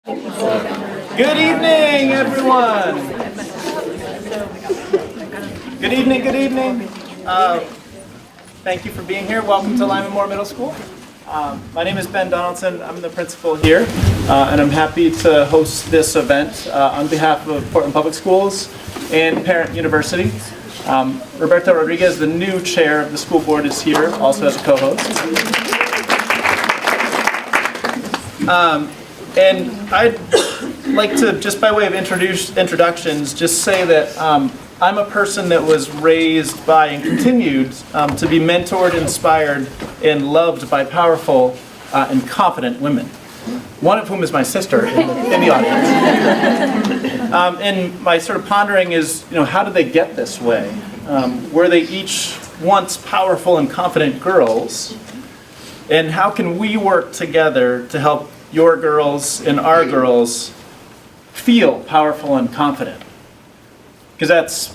Good evening, everyone. Good evening, good evening. Thank you for being here. Welcome to Lyman Moore Middle School. My name is Ben Donaldson. I'm the principal here, and I'm happy to host this event on behalf of Portland Public Schools and Parent University. Roberto Rodriguez, the new chair of the school board, is here, also as a co-host. And I'd like to, just by way of introductions, just say that I'm a person that was raised by and continued to be mentored, inspired, and loved by powerful and confident women. One of whom is my sister in the audience. And my sort of pondering is, how did they get this way? Were they each once powerful and confident girls? And how can we work together to help your girls and our girls feel powerful and confident? Because that's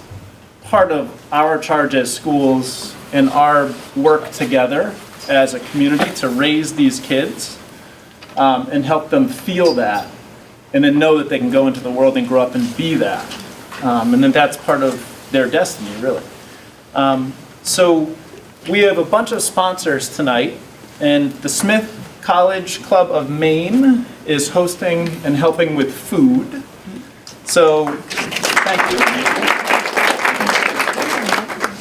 part of our charge as schools and our work together as a community to raise these kids and help them feel that, and then know that they can go into the world and grow up and be that. And then that's part of their destiny, really. So we have a bunch of sponsors tonight, and the Smith College Club of Maine is hosting and helping with food. So, thank you.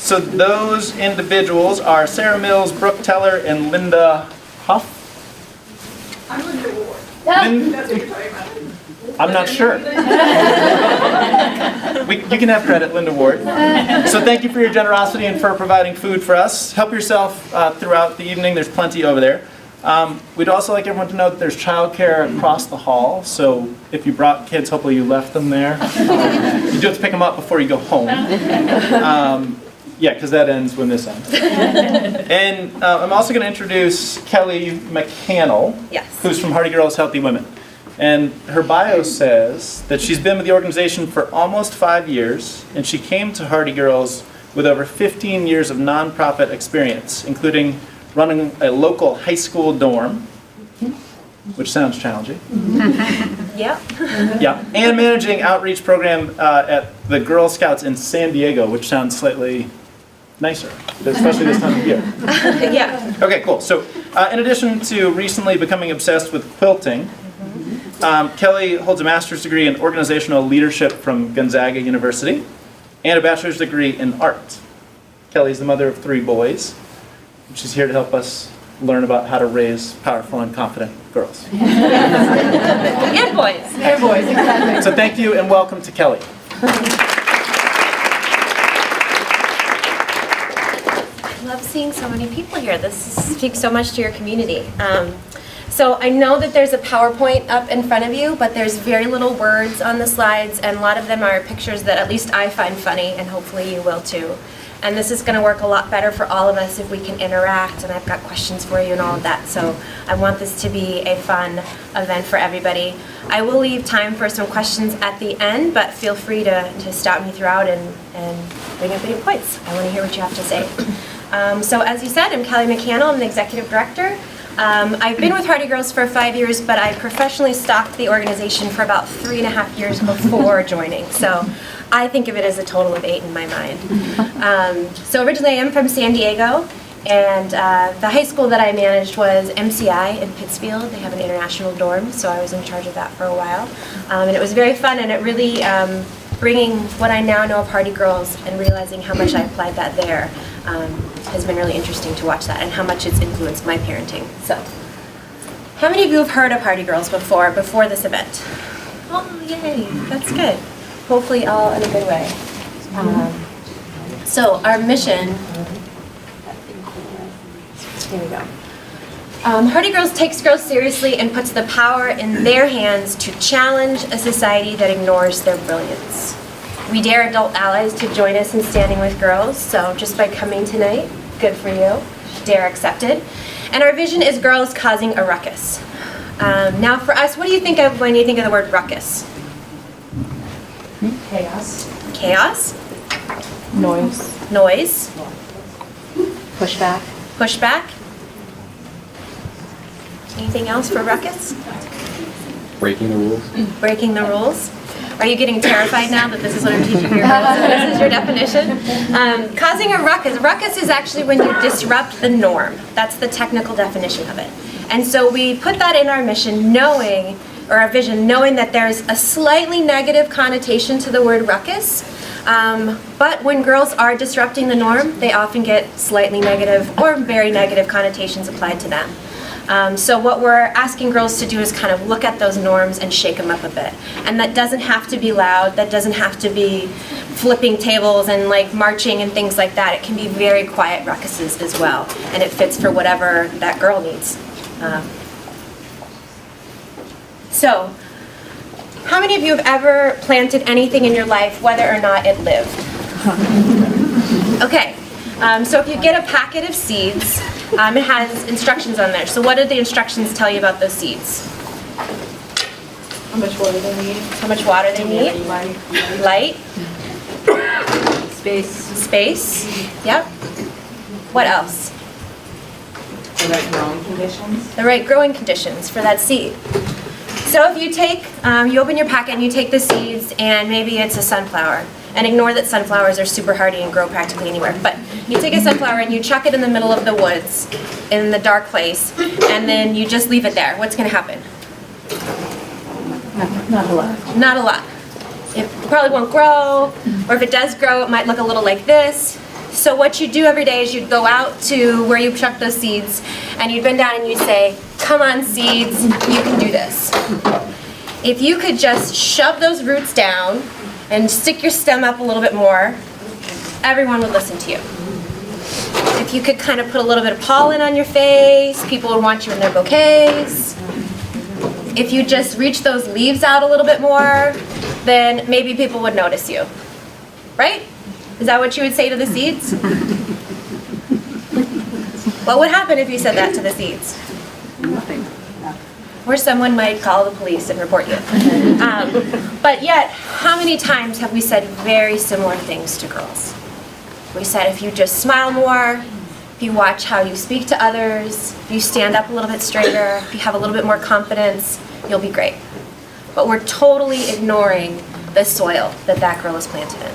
So those individuals are Sarah Mills, Brooke Teller, and Linda Huff. I'm Linda Ward. That's what you're talking about. I'm not sure. You can have credit, Linda Ward. So thank you for your generosity and for providing food for us. Help yourself throughout the evening. There's plenty over there. We'd also like everyone to know that there's childcare across the hall, so if you brought kids, hopefully you left them there. You do have to pick them up before you go home. Yeah, because that ends when this ends. And I'm also going to introduce Kelli McCannell, who's from Hardy Girls Healthy Women. And her bio says that she's been with the organization for almost 5 years, and she came to Hardy Girls with over 15 years of nonprofit experience, including running a local high school dorm, which sounds challenging. Yeah. Yeah, and managing outreach program at the Girl Scouts in San Diego, which sounds slightly nicer, especially this time of year. Yeah. Okay, cool. So in addition to recently becoming obsessed with quilting, Kelli holds a master's degree in organizational leadership from Gonzaga University and a bachelor's degree in art. Kelly's the mother of 3 boys. She's here to help us learn about how to raise powerful and confident girls. And boys. And boys, exactly. So thank you and welcome to Kelli. I love seeing so many people here. This speaks so much to your community. So I know that there's a PowerPoint up in front of you, but there's very little words on the slides, and a lot of them are pictures that at least I find funny, and hopefully you will too. And this is going to work a lot better for all of us if we can interact, and I've got questions for you and all of that. So I want this to be a fun event for everybody. I will leave time for some questions at the end, but feel free to stop me throughout and bring up any points. I want to hear what you have to say. So as you said, I'm Kelli McCannell. I'm the executive director. I've been with Hardy Girls for 5 years, but I professionally stalked the organization for about 3.5 years before joining. So I think of it as a total of 8 in my mind. So originally I am from San Diego, and the high school that I managed was MCI in Pittsfield. They have an international dorm, so I was in charge of that for a while. And it was very fun, and it really, bringing what I now know of Hardy Girls and realizing how much I applied that there has been really interesting to watch that and how much it's influenced my parenting. So, how many of you have heard of Hardy Girls before this event? Oh, yay, that's good. Hopefully all in a good way. So our mission, here we go. Hardy Girls takes girls seriously and puts the power in their hands to challenge a society that ignores their brilliance. We dare adult allies to join us in standing with girls, so just by coming tonight, good for you, dare accepted. And our vision is girls causing a ruckus. Now for us, what do you think of when you think of the word ruckus? Chaos. Chaos? Noise. Noise? Pushback. Pushback? Anything else for ruckus? breaking the rules? Breaking the rules. Are you getting terrified now that this is what I'm teaching your girls and this is your definition? Causing a ruckus. Ruckus is actually when you disrupt the norm. That's the technical definition of it. And so we put that in our mission knowing, or our vision, knowing that there's a slightly negative connotation to the word ruckus. But when girls are disrupting the norm, they often get slightly negative or very negative connotations applied to them. So what we're asking girls to do is kind of look at those norms and shake them up a bit. And that doesn't have to be loud, that doesn't have to be flipping tables and like marching and things like that. It can be very quiet ruckuses as well, and it fits for whatever that girl needs. So, how many of you have ever planted anything in your life, whether or not it lived? Okay, so if you get a packet of seeds, it has instructions on there. So what did the instructions tell you about those seeds? How much water they need? How much water they need? Light. Space. Yep. What else? The right growing conditions. The right growing conditions for that seed. So if you take, you open your packet and you take the seeds, and maybe it's a sunflower, and ignore that sunflowers are super hardy and grow practically anywhere, but you take a sunflower and you chuck it in the middle of the woods, in the dark place, and then you just leave it there. What's going to happen? Not a lot. Not a lot. It probably won't grow, or if it does grow, it might look a little like this. So what you do every day is you'd go out to where you chucked those seeds, and you'd bend down and you'd say, "Come on, seeds, you can do this." If you could just shove those roots down and stick your stem up a little bit more, everyone would listen to you. If you could kind of put a little bit of pollen on your face, people would want you in their bouquets. If you just reach those leaves out a little bit more, then maybe people would notice you. Right? Is that what you would say to the seeds? What would happen if you said that to the seeds? Nothing. Or someone might call the police and report you. But yet, how many times have we said very similar things to girls? We said if you just smile more, if you watch how you speak to others, if you stand up a little bit straighter, if you have a little bit more confidence, you'll be great. But we're totally ignoring the soil that that girl is planted in.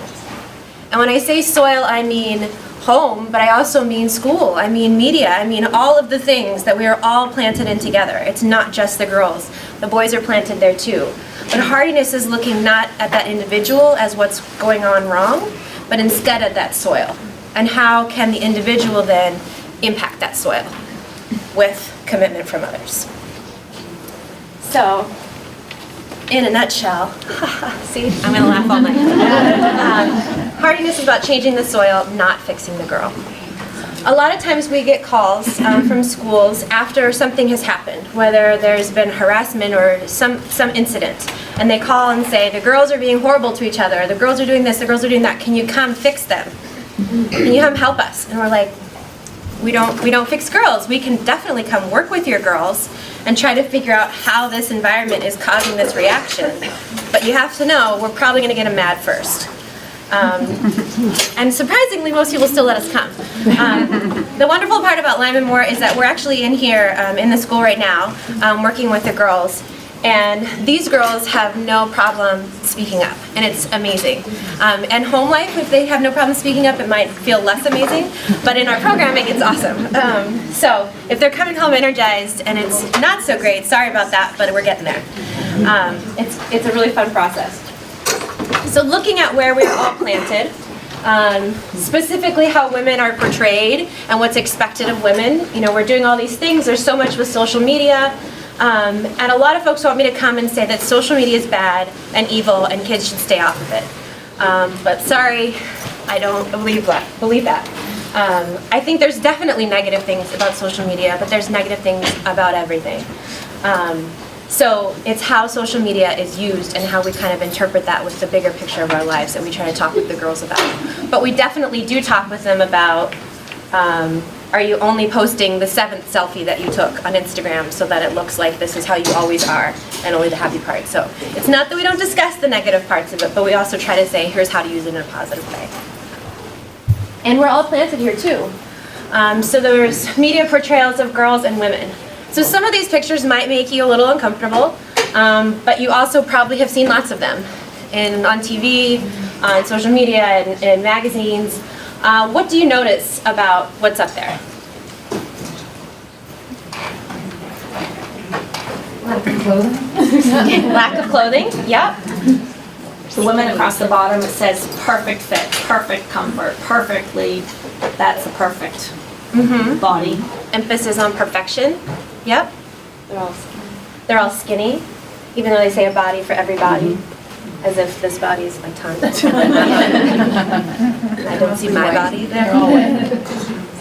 And when I say soil, I mean home, but I also mean school, I mean media, I mean all of the things that we are all planted in together. It's not just the girls. The boys are planted there too. But hardiness is looking not at that individual as what's going on wrong, but instead at that soil. And how can the individual then impact that soil with commitment from others? So, in a nutshell, see, I'm gonna laugh all night. Hardiness is about changing the soil, not fixing the girl. A lot of times we get calls from schools after something has happened, whether there's been harassment or some incident, and they call and say, the girls are being horrible to each other, the girls are doing this, the girls are doing that, can you come fix them? Can you come help us? And we're like, we don't fix girls. We can definitely come work with your girls and try to figure out how this environment is causing this reaction. But you have to know, we're probably gonna get them mad first. And surprisingly, most people still let us come. The wonderful part about Lyman Moore is that we're actually in here in the school right now working with the girls. And these girls have no problem speaking up, and it's amazing. And home life, if they have no problem speaking up, it might feel less amazing, but in our programming, it's awesome. So if they're coming home energized and it's not so great, sorry about that, but we're getting there. It's a really fun process. So looking at where we're all planted, specifically how women are portrayed and what's expected of women, you know, we're doing all these things, there's so much with social media. And a lot of folks want me to come and say that social media is bad and evil and kids should stay off of it. But sorry, I don't believe that. I think there's definitely negative things about social media, but there's negative things about everything. So it's how social media is used and how we kind of interpret that with the bigger picture of our lives that we try to talk with the girls about. But we definitely do talk with them about, are you only posting the 7th selfie that you took on Instagram so that it looks like this is how you always are and only the happy parts? So it's not that we don't discuss the negative parts of it, but we also try to say, here's how to use it in a positive way. And we're all planted here too. So there's media portrayals of girls and women. So some of these pictures might make you a little uncomfortable. but you also probably have seen lots of them on TV, on social media, and in magazines. What do you notice about what's up there? Lack of clothing. Lack of clothing, yep. The women across the bottom, it says perfect fit, perfect comfort, perfectly, that's a perfect body. Emphasis on perfection, yep. They're all skinny. They're all skinny, even though they say a body for every body, as if this body is a ton. I don't see my body there. They're all white.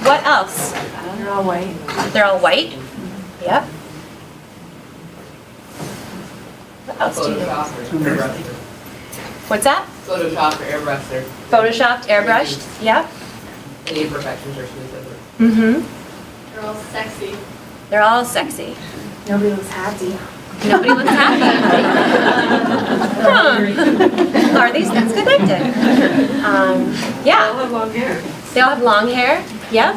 What else? They're all white. They're all white, yep. What else do you know? What's that? Photoshopped or airbrushed or Photoshopped, airbrushed, yep. any imperfections or smooth. Mm-hmm. They're all sexy. They're all sexy. Nobody looks happy. Nobody looks happy. Huh. Are these things connected? Yeah. have long hair. They all have long hair. Yep.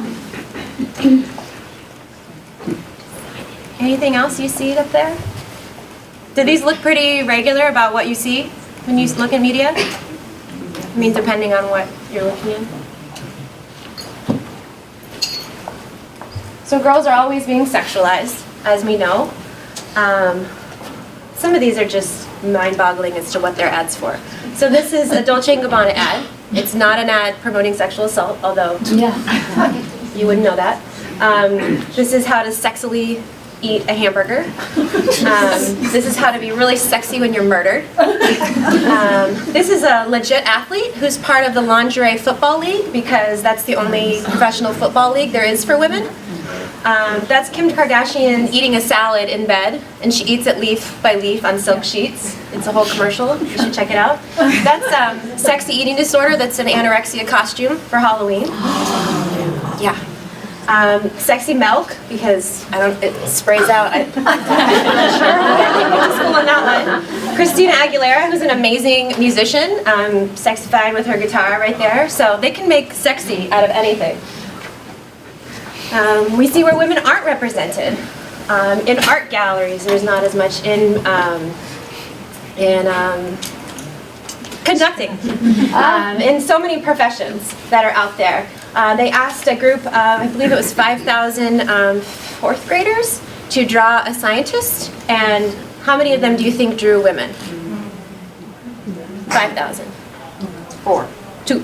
Anything else you see up there? Do these look pretty regular about what you see when you look in media? I mean, depending on what you're looking in. So girls are always being sexualized, as we know. Some of these are just mind-boggling as to what they're ads for. So this is a Dolce & Gabbana ad. It's not an ad promoting sexual assault, although you wouldn't know that. This is how to sexily eat a hamburger. This is how to be really sexy when you're murdered. This is a legit athlete who's part of the Lingerie Football League, because that's the only professional football league there is for women. That's Kim Kardashian eating a salad in bed, and she eats it leaf by leaf on silk sheets. It's a whole commercial. You should check it out. That's sexy eating disorder. That's an anorexia costume for Halloween. Yeah. Sexy milk, because it sprays out. I'm not sure. I went to school on that one. Christina Aguilera, who's an amazing musician, sexified with her guitar right there. So they can make sexy out of anything. We see where women aren't represented. In art galleries, there's not as much in conducting, in so many professions that are out there. They asked a group of, I believe it was 5,000 fourth graders to draw a scientist, and how many of them do you think drew women? 5,000. 4. 2.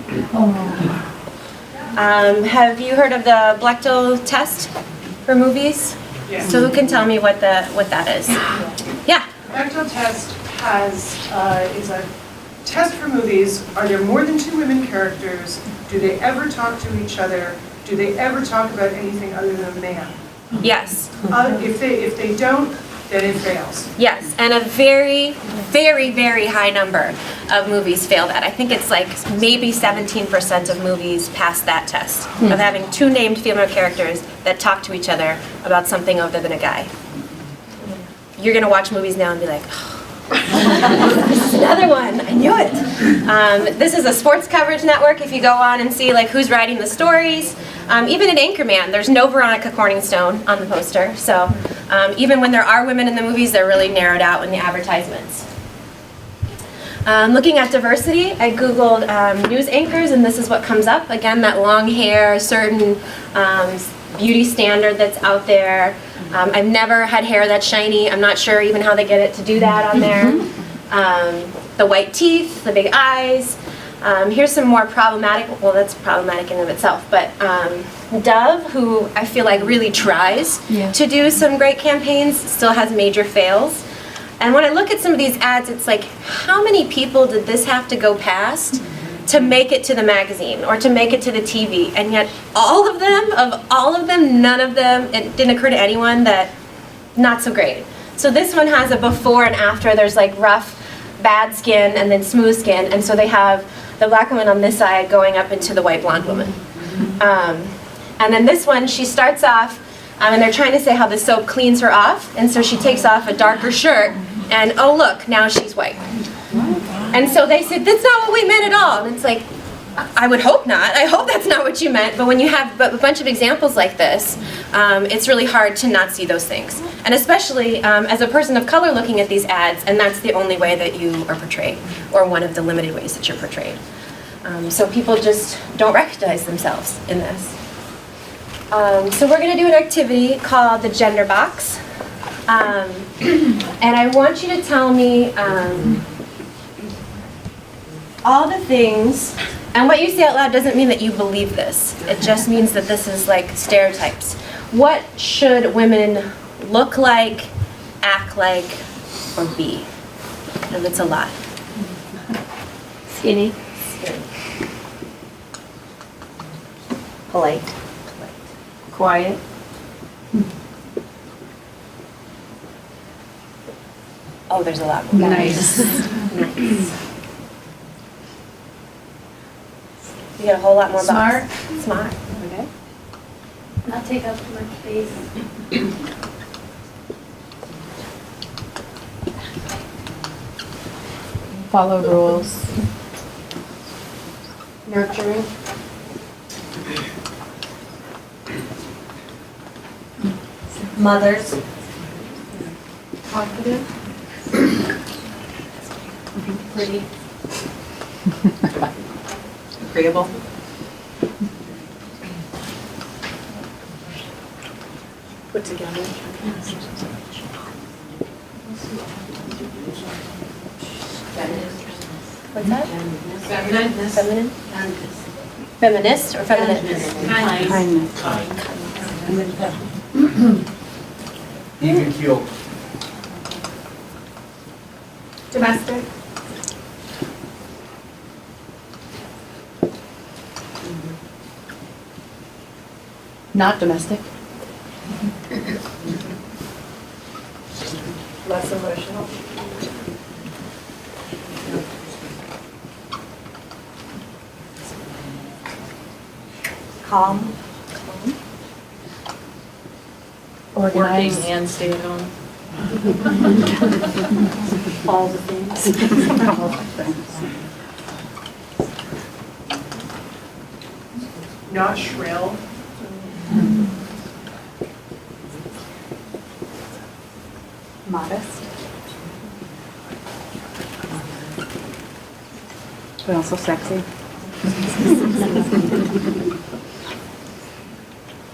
Have you heard of the Bechtel test for movies? Yes. So who can tell me what that is? Yeah. Bechdel test is a test for movies. Are there more than 2 women characters? Do they ever talk to each other? Do they ever talk about anything other than a man? Yes. If they don't, then it fails. Yes, and a very, very, very high number of movies fail that. I think it's like maybe 17% of movies pass that test of having 2 named female characters that talk to each other about something other than a guy. You're gonna watch movies now and be like, oh, this is another one, I knew it. This is a sports coverage network. If you go on and see like who's writing the stories, even in Anchorman, there's no Veronica Corningstone on the poster. So even when there are women in the movies, they're really narrowed out in the advertisements. Looking at diversity, I Googled news anchors, and this is what comes up. Again, that long hair, certain beauty standard that's out there. I've never had hair that's shiny. I'm not sure even how they get it to do that on there. The white teeth, the big eyes. Here's some more problematic, well, that's problematic in and of itself, but Dove, who I feel like really tries to do some great campaigns, still has major fails. And when I look at some of these ads, it's like, how many people did this have to go past to make it to the magazine or to make it to the TV? And yet all of them, none of them, it didn't occur to anyone that not so great. So this one has a before and after. There's like rough, bad skin and then smooth skin. And so they have the black woman on this side going up into the white blonde woman. And then this one, she starts off, and they're trying to say how the soap cleans her off. And so she takes off a darker shirt, and oh look, now she's white. And so they said, that's not what we meant at all. And it's like, I would hope not. I hope that's not what you meant. But when you have a bunch of examples like this, it's really hard to not see those things. And especially as a person of color looking at these ads, and that's the only way that you are portrayed, or one of the limited ways that you're portrayed. So people just don't recognize themselves in this. So we're going to do an activity called the gender box. And I want you to tell me all the things, and what you say out loud doesn't mean that you believe this. It just means that this is like stereotypes. What should women look like, act like, or be? And it's a lot. Skinny. Polite. Quiet. Oh, there's a lot more. Nice. Nice. You get a whole lot more Smart. box. Smart. Okay. Not take up too much space. Follow rules. Nurturing. Mothers. Confident. Pretty. Agreeable. Put together. What's that? Feminine. Feminine? Feminist or feminist? Even keeled. Domestic. Not domestic. Less emotional. Calm. Working Organized. and stay at home. All the things. Not shrill. Modest. But also sexy.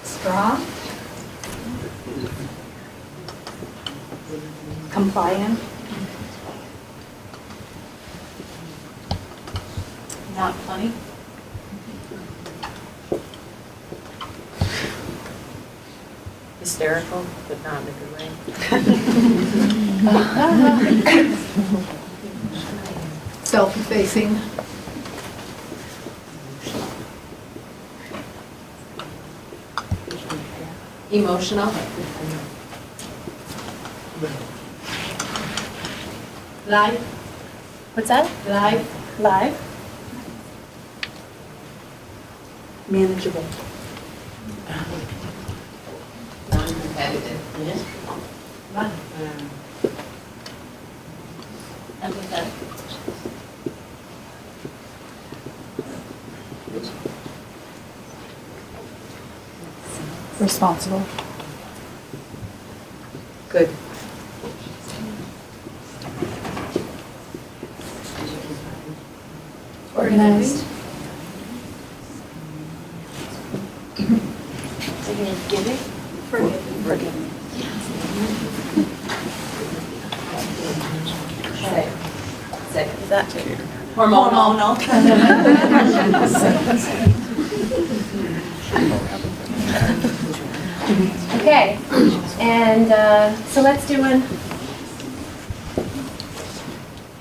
Strong. Compliant. Not funny. Hysterical, but not in a good way. Self-effacing. Emotional. Live. What's that? Live. Live. Manageable. Non-competitive. Empathetic. Responsible. Good. Organized. Giving. Forgiving. Second. Is that Hormonal. okay? And so let's do one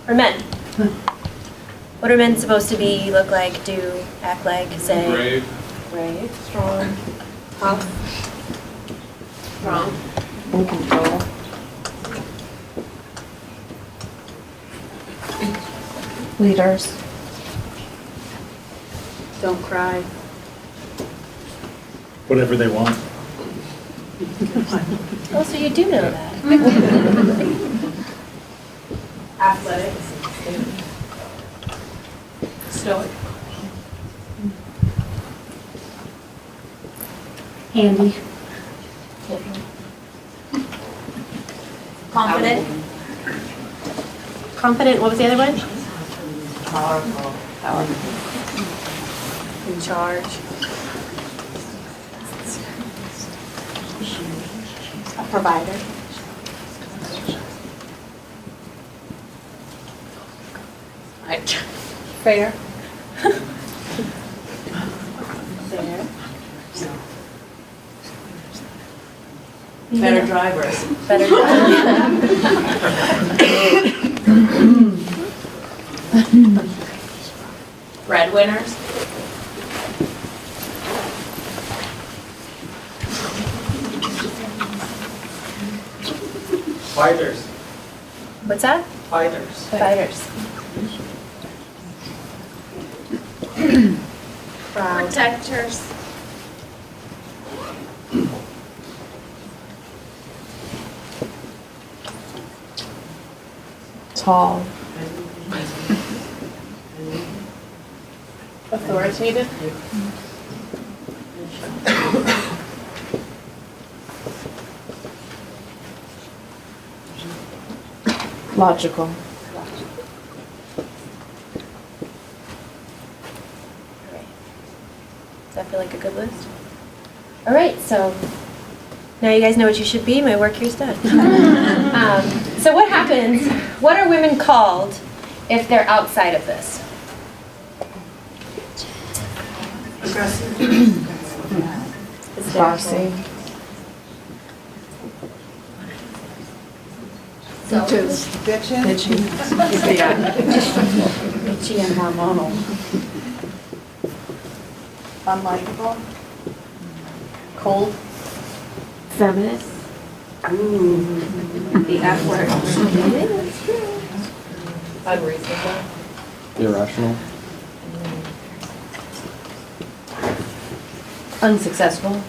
for men. What are men supposed to be, look like, do, act like, say? Brave. Brave, strong, tough, Strong. In control. Leaders. Don't cry. Whatever they want. Oh, so you do know that. Athletic. Stoic. Handy. Confident. Confident, what was the other one? Powerful. In charge. A provider. Fair. Fair. Better drivers. Better. Breadwinners. Fighters. What's that? Fighters. Fighters. Proud. Protectors. Tall. Authoritative. Logical. Does that feel like a good list? All right, so now you guys know what you should be. My work here's done. So what happens, what are women called if they're outside of this? Bossy. Bitchin'. Bitchy and hormonal. Unlikable. Cold. Feminist. The F word. Unreasonable. Irrational. Unsuccessful.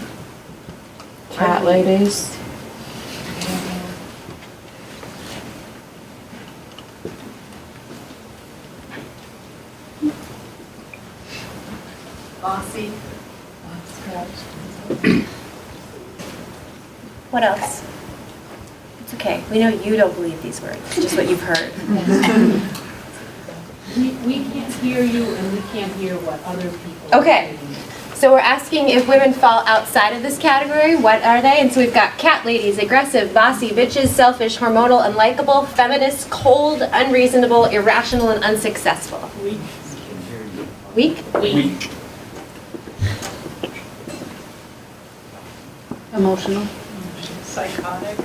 Cat ladies. Bossy. What else? It's okay. We know you don't believe these words. It's just what you've heard. We can't hear you and we can't hear what other people. Okay. So we're asking if women fall outside of this category, what are they? And so we've got cat ladies, aggressive, bossy, bitches, selfish, hormonal, unlikable, feminist, cold, unreasonable, irrational, and unsuccessful. Weak? Weak. Emotional. Psychotic.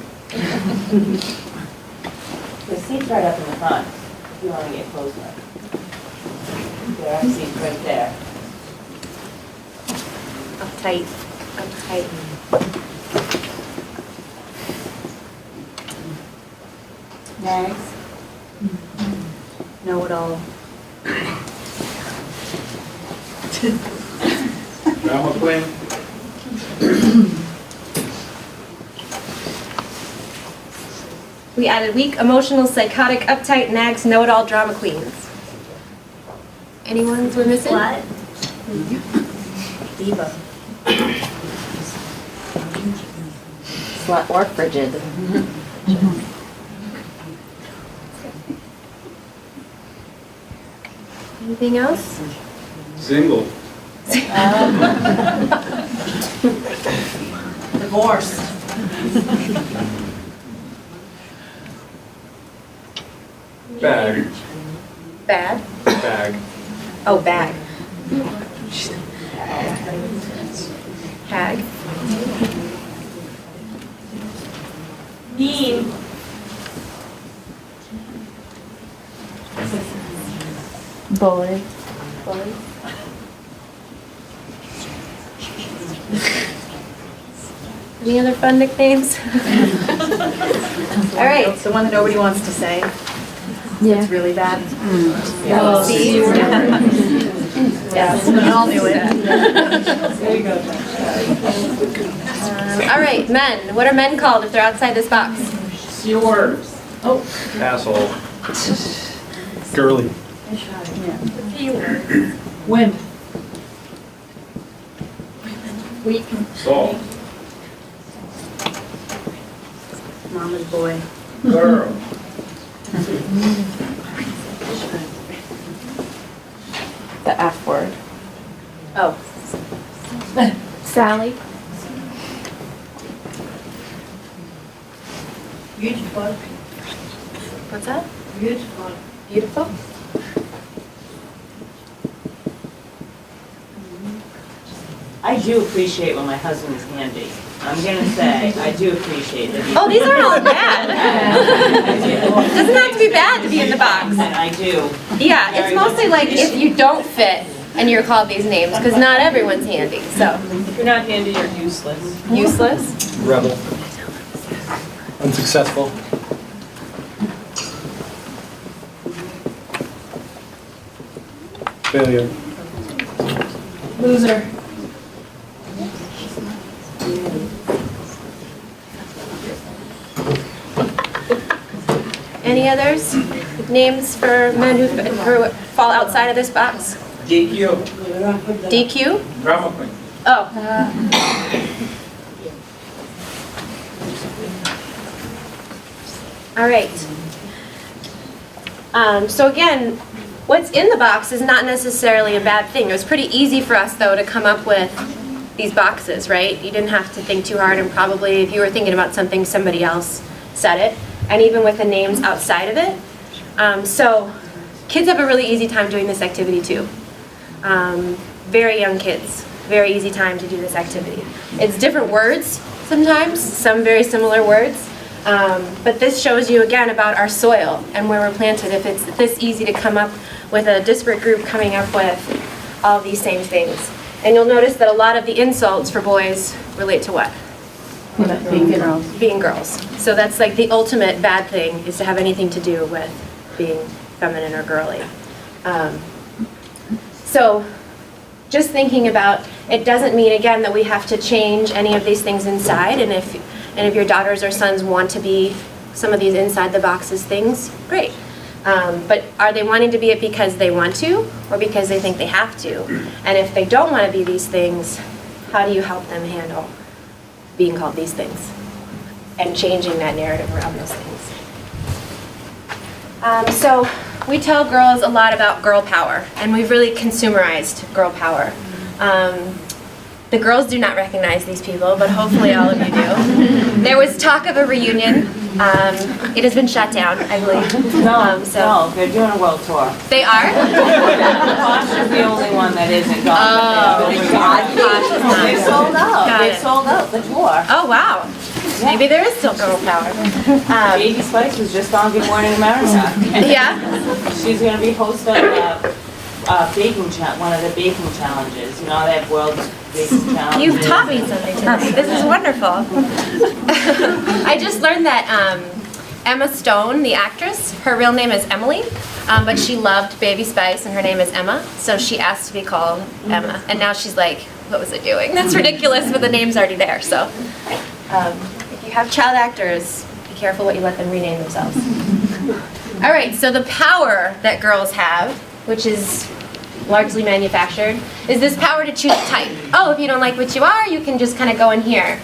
The seat's right up in the front, if you want to get closer. There are seats right there. Uptight. Uptight. Nags. Know-it-all. Drama queen. We added weak, emotional, psychotic, uptight, nags, know-it-all, drama queens. Any ones we're missing? Slut. Diva. Slut or frigid. Anything else? Single. Divorced. Bag. Bad? Bag. Oh, bag. Hag. Mean. Bully. Bully. Any other fun nicknames? All right. It's the one that nobody wants to say. Yeah. It's really bad. Oh, See? Yes, we all knew it. All right, men. What are men called if they're outside this box? Yours. Oh. Asshole. Girly. Wind. Saul. Mama's boy. Girl. The F word. Oh. Sally. Beautiful. What's that? Beautiful. Beautiful? I do appreciate when my husband's handy. I'm gonna say, I do appreciate it. Oh, these aren't all bad. Doesn't have to be bad to be in the box. I do. Yeah, it's mostly like if you don't fit and you're called these names, because not everyone's handy, so. If you're not handy, you're useless. Useless? Rebel. Unsuccessful. Failure. Loser. Any others? Names for men who fall outside of this box? DQ. DQ? Drama queen. Oh. All right. So again, what's in the box is not necessarily a bad thing. It was pretty easy for us, though, to come up with these boxes, right? You didn't have to think too hard, and probably if you were thinking about something, somebody else said it, and even with the names outside of it. So kids have a really easy time doing this activity, too. Very young kids, very easy time to do this activity. It's different words sometimes, some very similar words. But this shows you again about our soil and where we're planted. If it's this easy to come up with a disparate group coming up with all these same things. And you'll notice that a lot of the insults for boys relate to what? Being girls. Being girls. So that's like the ultimate bad thing, is to have anything to do with being feminine or girly. So just thinking about, it doesn't mean again that we have to change any of these things inside, and if your daughters or sons want to be some of these inside the boxes things, great. But are they wanting to be it because they want to, or because they think they have to? And if they don't want to be these things, how do you help them handle being called these things and changing that narrative around those things? So we tell girls a lot about girl power, and we've really consumerized girl power. The girls do not recognize these people, but hopefully all of you do. There was talk of a reunion. It has been shut down, I believe. No, they're doing a world tour. They are? Foster's the only one that isn't gone. Oh, They sold out. Got They it. sold out the tour. Oh, wow. Maybe there is still girl power. Baby Spice was just on Good Morning America. Yeah? She's gonna be hosting one of the baking challenges. You know, they have world baking challenges. You've taught me something today. This is wonderful. I just learned that Emma Stone, the actress, her real name is Emily, but she loved Baby Spice and her name is Emma, so she asked to be called Emma. And now she's like, what was I doing? That's ridiculous, but the name's already there. So if you have child actors, be careful what you let them rename themselves. All right, so the power that girls have, which is largely manufactured, is this power to choose a type. Oh, if you don't like what you are, you can just kind of go in here.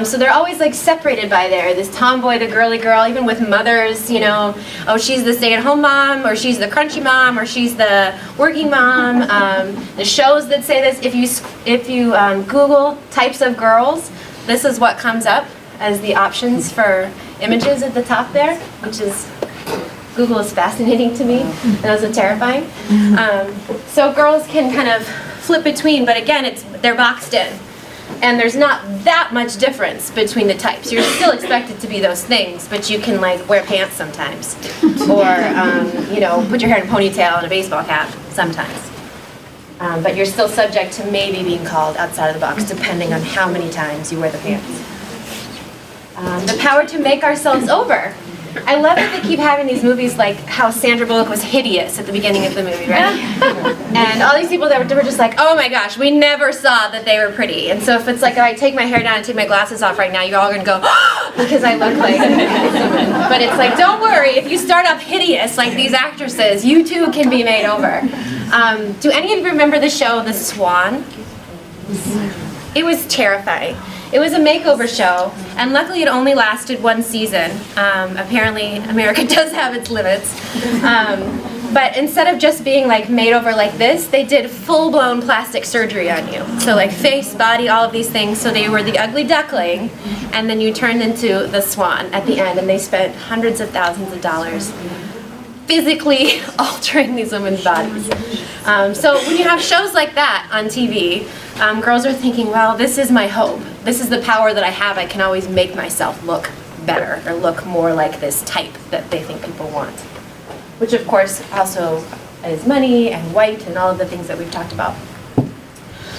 So they're always like separated by there. This tomboy, the girly girl, even with mothers, you know, oh, she's the stay-at-home mom, or she's the crunchy mom, or she's the working mom. The shows that say this, if you Google types of girls, this is what comes up as the options for images at the top there, which is, Google is fascinating to me, and also terrifying. So girls can kind of flip between, but again, they're boxed in. And there's not that much difference between the types. You're still expected to be those things, but you can like wear pants sometimes, or you know, put your hair in a ponytail and a baseball cap sometimes. But you're still subject to maybe being called outside of the box, depending on how many times you wear the pants. The power to make ourselves over. I love that they keep having these movies like how Sandra Bullock was hideous at the beginning of the movie, right? And all these people that were just like, oh my gosh, we never saw that they were pretty. And so if it's like, if I take my hair down and take my glasses off right now, you're all gonna go, oh, because I look like a But it's like, don't worry, if you start off hideous like these actresses, you too can be made over. Do any of you remember the show The Swan? It was terrifying. It was a makeover show, and luckily it only lasted one season. Apparently, America does have its limits. But instead of just being like made over like this, they did full-blown plastic surgery on you. So like face, body, all of these things. So they were the ugly duckling, and then you turned into the swan at the end, and they spent hundreds of thousands of dollars physically altering these women's bodies. So when you have shows like that on TV, girls are thinking, well, this is my hope. This is the power that I have. I can always make myself look better or look more like this type that they think people want. Which of course also is money and white and all of the things that we've talked about.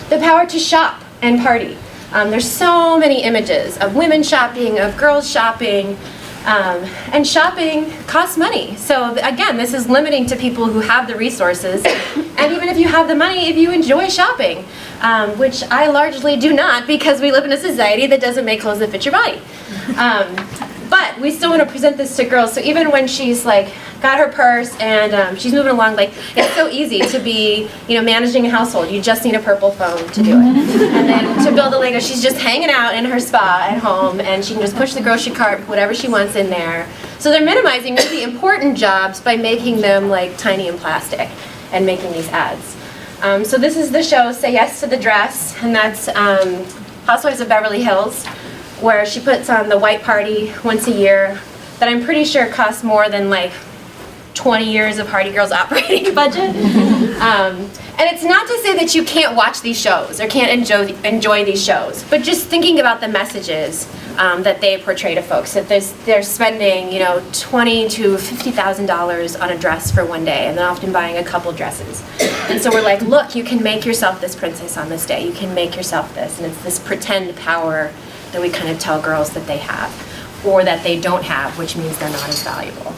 The power to shop and party. There's so many images of women shopping, of girls shopping, and shopping costs money. So again, this is limiting to people who have the resources. And even if you have the money, if you enjoy shopping, which I largely do not because we live in a society that doesn't make clothes that fit your body. But we still want to present this to girls. So even when she's like got her purse and she's moving along, like it's so easy to be, managing a household. You just need a purple phone to do it. And then to build a Lego, she's just hanging out in her spa at home, and she can just push the grocery cart, put whatever she wants in there. So they're minimizing really important jobs by making them like tiny and plastic, and making these ads. So this is the show, Say Yes to the Dress, and that's Housewives of Beverly Hills, where she puts on the white party once a year that I'm pretty sure costs more than like 20 years of Hardy Girls operating budget. And it's not to say that you can't watch these shows or can't enjoy these shows, but just thinking about the messages that they portray to folks, that they're spending $20,000 to $50,000 on a dress for one day, and they're often buying a couple dresses. And so we're like, look, you can make yourself this princess on this day. You can make yourself this, and it's this pretend power that we kind of tell girls that they have, or that they don't have, which means they're not as valuable.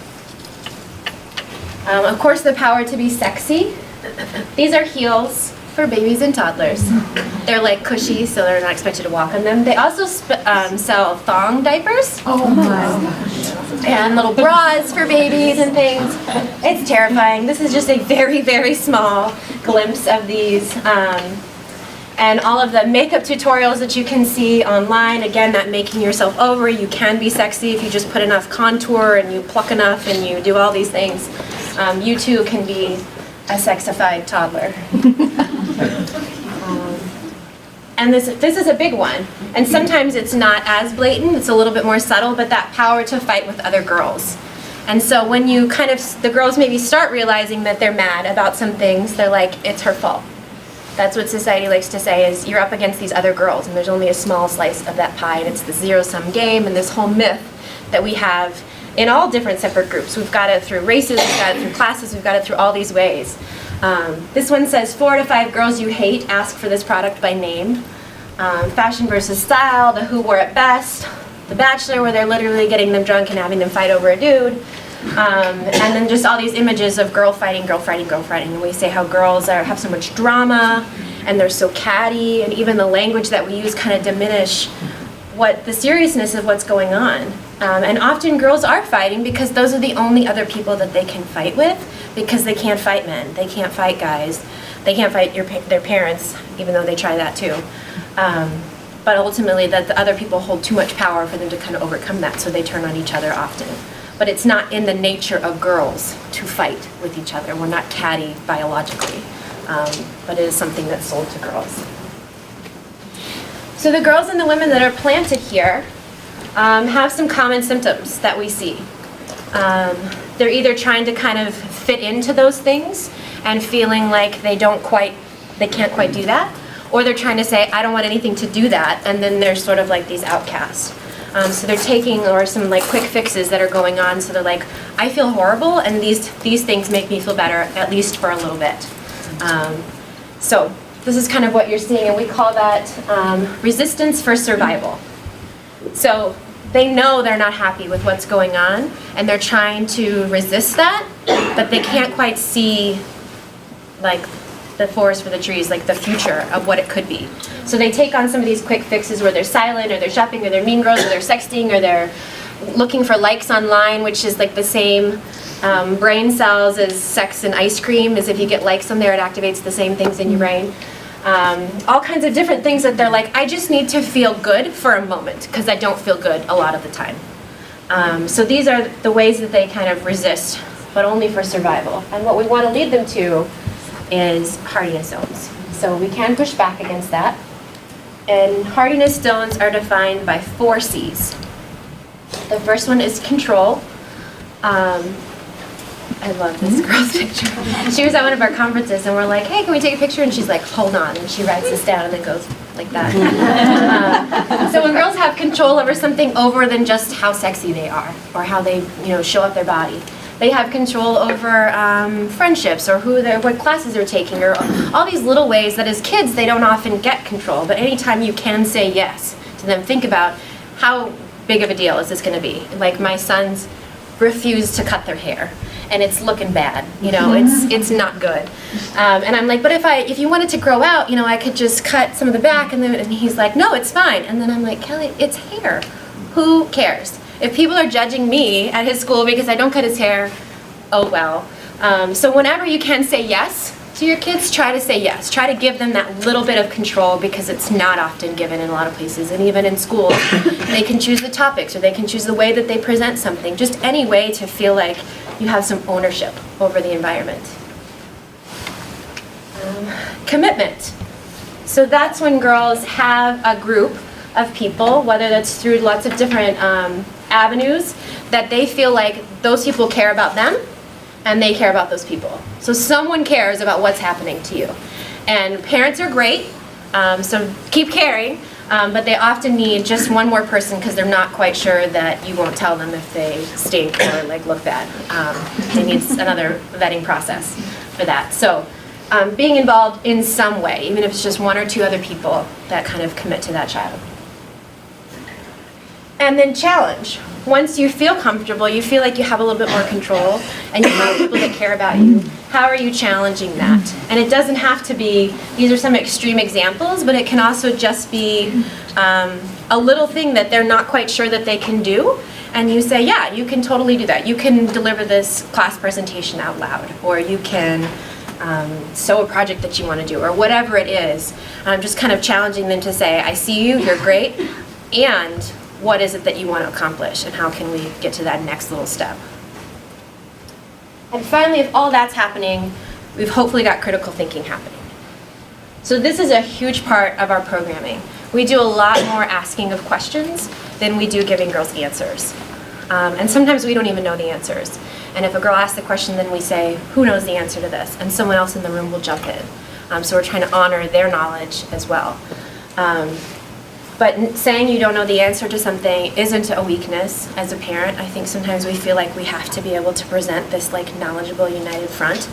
Of course, the power to be sexy. These are heels for babies and toddlers. They're like cushy, so they're not expected to walk on them. They also sell thong diapers. Oh my gosh. And little bras for babies and things. It's terrifying. This is just a very, very small glimpse of these. And all of the makeup tutorials that you can see online, again, that making yourself over. You can be sexy if you just put enough contour and you pluck enough and you do all these things. You too can be a sexified toddler. And this is a big one. And sometimes it's not as blatant, it's a little bit more subtle, but that power to fight with other girls. And so when you the girls maybe start realizing that they're mad about some things, they're like, it's her fault. That's what society likes to say, is you're up against these other girls, and there's only a small slice of that pie, and it's the zero-sum game, and this whole myth that we have in all different separate groups. We've got it through races, we've got it through classes, we've got it through all these ways. This one says, 4 to 5 girls you hate, ask for this product by name. Fashion versus style, the who wore it best, The Bachelor, where they're literally getting them drunk and having them fight over a dude. And then just all these images of girl fighting, and we say how girls have so much drama, and they're so catty, and even the language that we use kind of diminish what the seriousness of what's going on. And often girls are fighting because those are the only other people that they can fight with, because they can't fight men, they can't fight guys, they can't fight their parents, even though they try that too. But ultimately that the other people hold too much power for them to kind of overcome that, so they turn on each other often. But it's not in the nature of girls to fight with each other. We're not catty biologically, but it is something that's sold to girls. So the girls and the women that are planted here have some common symptoms that we see. They're either trying to kind of fit into those things and feeling like they can't quite do that, or they're trying to say, I don't want anything to do that, and then they're sort of like these outcasts. So they're taking some like quick fixes that are going on, so they're like, I feel horrible, and these things make me feel better, at least for a little bit. So this is kind of what you're seeing, and we call that resistance for survival. So they know they're not happy with what's going on, and they're trying to resist that, but they can't quite see like the forest for the trees, like the future of what it could be. So they take on some of these quick fixes where they're silent, or they're shopping, or they're mean girls, or they're sexting, or they're looking for likes online, which is like the same brain cells as sex and ice cream, as if you get likes on there, it activates the same things in your brain. all kinds of different things that they're like, I just need to feel good for a moment because I don't feel good a lot of the time. So these are the ways that they kind of resist, but only for survival. And what we want to lead them to is hardiness zones. So we can push back against that. And hardiness zones are defined by 4 C's. The first one is control. I love this girl's picture. She was at one of our conferences and we're like, hey, can we take a picture? And she's like, hold on. And she writes this down and then goes like that. So when girls have control over something over than just how sexy they are or how they show up their body, they have control over friendships or what classes they're taking or all these little ways that as kids they don't often get control. But anytime you can say yes to them, think about how big of a deal is this going to be. Like my sons refuse to cut their hair. And it's looking bad, it's not good. And I'm like, but if you wanted to grow out, I could just cut some of the back. And he's like, no, it's fine. And then I'm like, Kelly, it's hair. Who cares? If people are judging me at his school because I don't cut his hair, oh well. So whenever you can say yes to your kids, try to say yes. Try to give them that little bit of control because it's not often given in a lot of places. And even in schools, they can choose the topics or they can choose the way that they present something. Just any way to feel like you have some ownership over the environment. Commitment. So that's when girls have a group of people, whether that's through lots of different avenues, that they feel like those people care about them and they care about those people. So someone cares about what's happening to you. And parents are great, so keep caring, but they often need just one more person because they're not quite sure that you won't tell them if they stink or look bad. They need another vetting process for that. So being involved in some way, even if it's just 1 or 2 other people that kind of commit to that child. And then challenge. Once you feel comfortable, you feel like you have a little bit more control, and you have people that care about you, how are you challenging that? And it doesn't have to be, these are some extreme examples, but it can also just be a little thing that they're not quite sure that they can do, and you say, yeah, you can totally do that. You can deliver this class presentation out loud, or you can sew a project that you want to do, or whatever it is. Just kind of challenging them to say, I see you, you're great, and what is it that you want to accomplish, and how can we get to that next little step? And finally, if all that's happening, we've hopefully got critical thinking happening. So this is a huge part of our programming. We do a lot more asking of questions than we do giving girls answers. And sometimes we don't even know the answers. And if a girl asks the question, then we say, who knows the answer to this? And someone else in the room will jump in. So we're trying to honor their knowledge as well. But saying you don't know the answer to something isn't a weakness as a parent. I think sometimes we feel like we have to be able to present this knowledgeable, united front.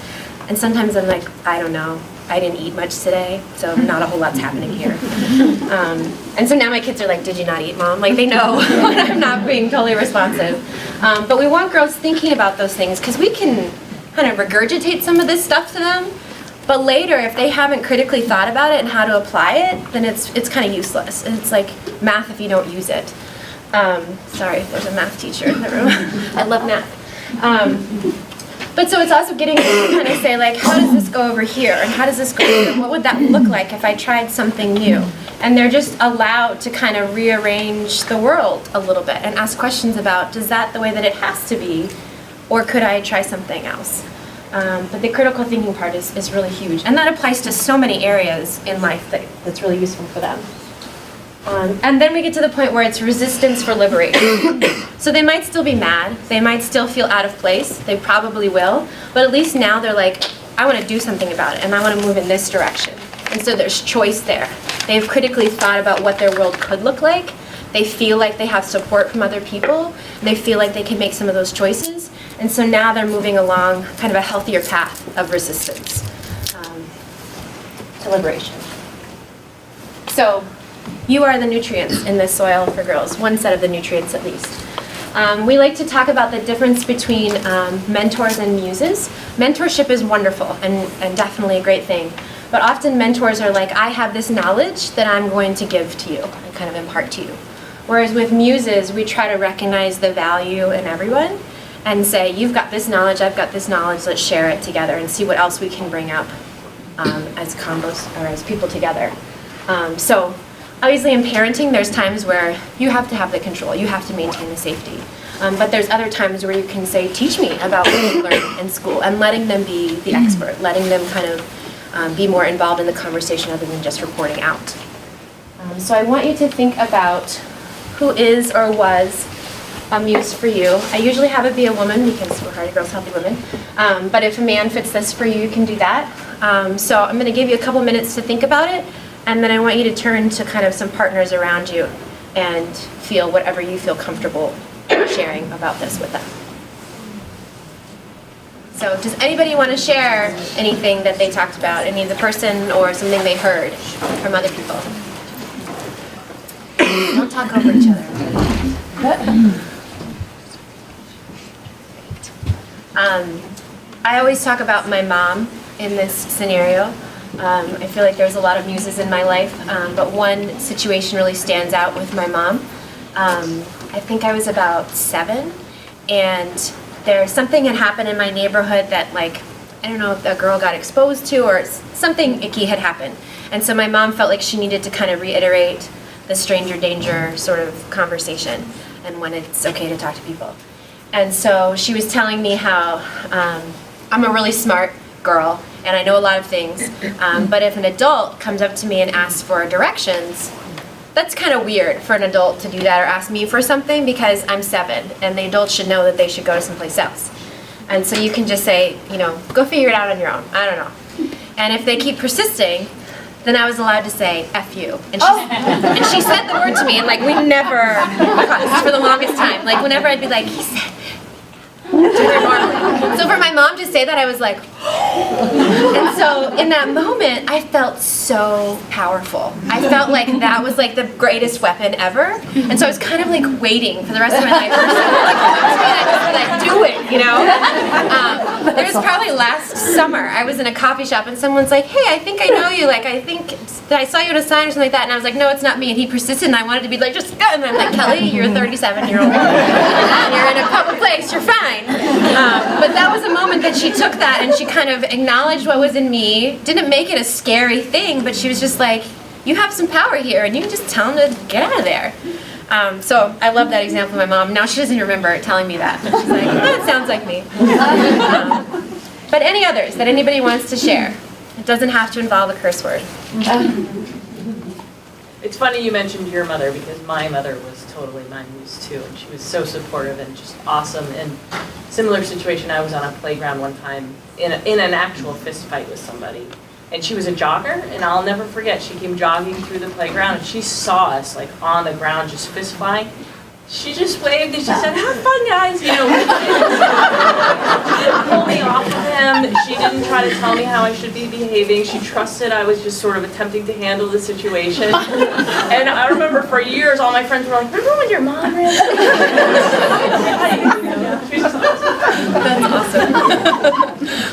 And sometimes I'm like, I don't know. I didn't eat much today, so not a whole lot's happening here. And so now my kids are like, did you not eat, Mom? They know when I'm not being totally responsive. But we want girls thinking about those things because we can kind of regurgitate some of this stuff to them. But later, if they haven't critically thought about it and how to apply it, then it's kind of useless. It's like math if you don't use it. Sorry, there's a math teacher in the room. I love math. But so it's also getting them to kind of say, how does this go over here? And how does this go over here? What would that look like if I tried something new? And they're just allowed to kind of rearrange the world a little bit and ask questions about, is that the way that it has to be? Or could I try something else? But the critical thinking part is really huge. And that applies to so many areas in life that's really useful for them. And then we get to the point where it's resistance for liberation. So they might still be mad. They might still feel out of place. They probably will. But at least now they're like, I want to do something about it, and I want to move in this direction. And so there's choice there. They've critically thought about what their world could look like. They feel like they have support from other people. They feel like they can make some of those choices. And so now they're moving along kind of a healthier path of resistance to liberation. So you are the nutrients in this soil for girls, one set of the nutrients at least. We like to talk about the difference between mentors and muses. Mentorship is wonderful and definitely a great thing. But often mentors are like, I have this knowledge that I'm going to give to you and kind of impart to you. Whereas with muses, we try to recognize the value in everyone and say, you've got this knowledge, I've got this knowledge, let's share it together and see what else we can bring up as combos or as people together. So obviously in parenting, there's times where you have to have the control, you have to maintain the safety. But there's other times where you can say, teach me about what you learned in school, and letting them be the expert, letting them kind of be more involved in the conversation other than just reporting out. So I want you to think about who is or was a muse for you. I usually have it be a woman because we're Hearty Girls, Healthy Women. But if a man fits this for you, you can do that. So I'm going to give you a couple minutes to think about it, and then I want you to turn to kind of some partners around you and feel whatever you feel comfortable sharing about this with them. So does anybody want to share anything that they talked about, any of the person or something they heard from other people? Don't talk over each other. I always talk about my mom in this scenario. I feel like there's a lot of muses in my life, but one situation really stands out with my mom. I think I was about 7, and there's something had happened in my neighborhood that, like, I don't know if a girl got exposed to or something icky had happened. And so my mom felt like she needed to kind of reiterate the stranger danger sort of conversation and when it's okay to talk to people. And so she was telling me how I'm a really smart girl and I know a lot of things, but if an adult comes up to me and asks for directions, that's kind of weird for an adult to do that or ask me for something because I'm 7 and the adult should know that they should go someplace else. And so you can just say, you know, go figure it out on your own. I don't know. And if they keep persisting, then I was allowed to say, F you. And she said the word to me, and like we never cussed for the longest time. Like whenever I'd be like, he said, normally. So for my mom to say that, I was like, and so in that moment, I felt so powerful. I felt like that was like the greatest weapon ever. And so I was kind of like waiting for the rest of my life for someone to come up to me and I just like do it, you know? It was probably last summer. I was in a coffee shop and someone's like, hey, I think I know you. Like, I think I saw you at a sign or something like that. And I was like, no, it's not me. And he persisted and I wanted to be like, just go. And I'm like, Kelly, you're a 37-year-old woman. You're in a public place. You're fine. But that was a moment that she took that and she kind of acknowledged what was in me, didn't make it a scary thing, but she was just like, you have some power here and you can just tell him to get out of there. So I love that example of my mom. Now she doesn't remember telling me that. She's like, that sounds like me. But any others that anybody wants to share? It doesn't have to involve a curse word. It's funny you mentioned your mother because my mother was totally my muse too, and she was so supportive and just awesome. And similar situation, I was on a playground one time in an actual fist fight with somebody, and she was a jogger, and I'll never forget. She came jogging through the playground, and she saw us like on the ground just fist fighting. She just waved and she said, "Have fun, guys." You know, she didn't pull me off of him. She didn't try to tell me how I should be behaving. She trusted I was just sort of attempting to handle the situation. And I remember for years, all my friends were like, "Remember when your mom ran?" She's just awesome. That's awesome.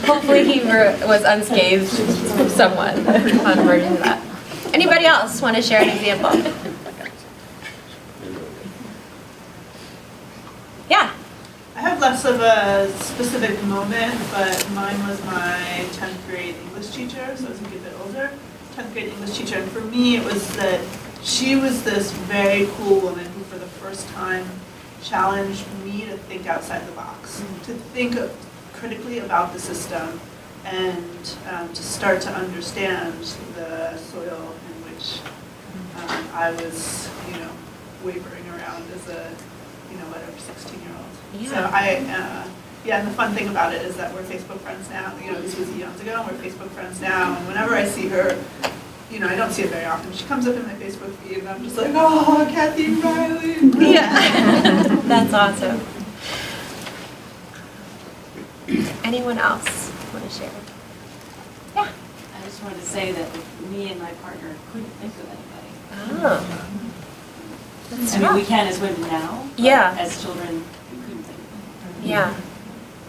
Hopefully he was unscathed somewhat on the version of that. Anybody else want to share an example? Yeah. I have less of a specific moment, but mine was my 10th grade English teacher, so I was a good bit older. 10th grade English teacher, and for me it was that she was this very cool woman who for the first time challenged me to think outside the box, to think critically about the system, and to start to understand the soil in which I was, wavering around as a, whatever, 16-year-old. Yeah. So and the fun thing about it is that we're Facebook friends now. This was eons ago, and we're Facebook friends now. And whenever I see her, I don't see it very often. She comes up in my Facebook feed, and I'm just like, oh, Kathy Riley. Yeah. That's awesome. Anyone else want to share? Yeah. I just wanted to say that me and my partner couldn't think of anybody. Oh. I mean, we can as women now. But Yeah. as children, we couldn't think of anybody. Yeah.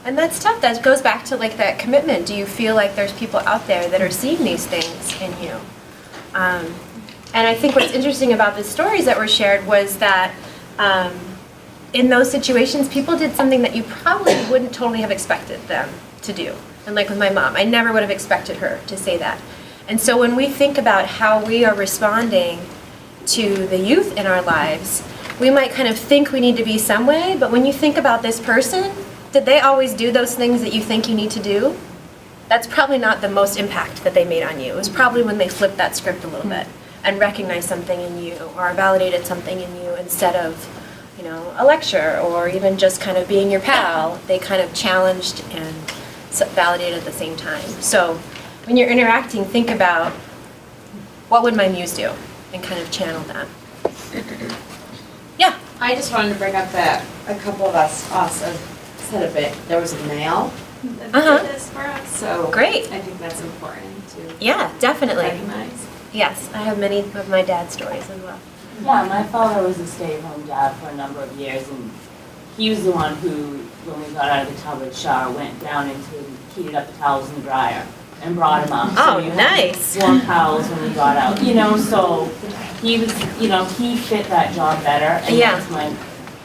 And that's tough. That goes back to like that commitment. Do you feel like there's people out there that are seeing these things in you? And I think what's interesting about the stories that were shared was that in those situations, people did something that you probably wouldn't totally have expected them to do. And like with my mom, I never would have expected her to say that. And so when we think about how we are responding to the youth in our lives, we might kind of think we need to be some way, but when you think about this person, did they always do those things that you think you need to do? That's probably not the most impact that they made on you. It was probably when they flipped that script a little bit and recognized something in you or validated something in you instead of, you know, a lecture or even just kind of being your pal. They kind of challenged and validated at the same time. So when you're interacting, think about what would my muse do and kind of channel that. Yeah. I just wanted to bring up that a couple of us also said a bit, there was a male that did this for us, so Great. I think that's important to Yeah, definitely. recognize. Yes, I have many of my dad's stories as well. Yeah, my father was a stay-at-home dad for a number of years, and he was the one who, when we got out of the tub or shower, went down into, heated up the towels in the dryer and brought them up. Oh, So you had nice. warm towels when we got out, you know, so he was, you know, he fit that job better. And Yeah. once my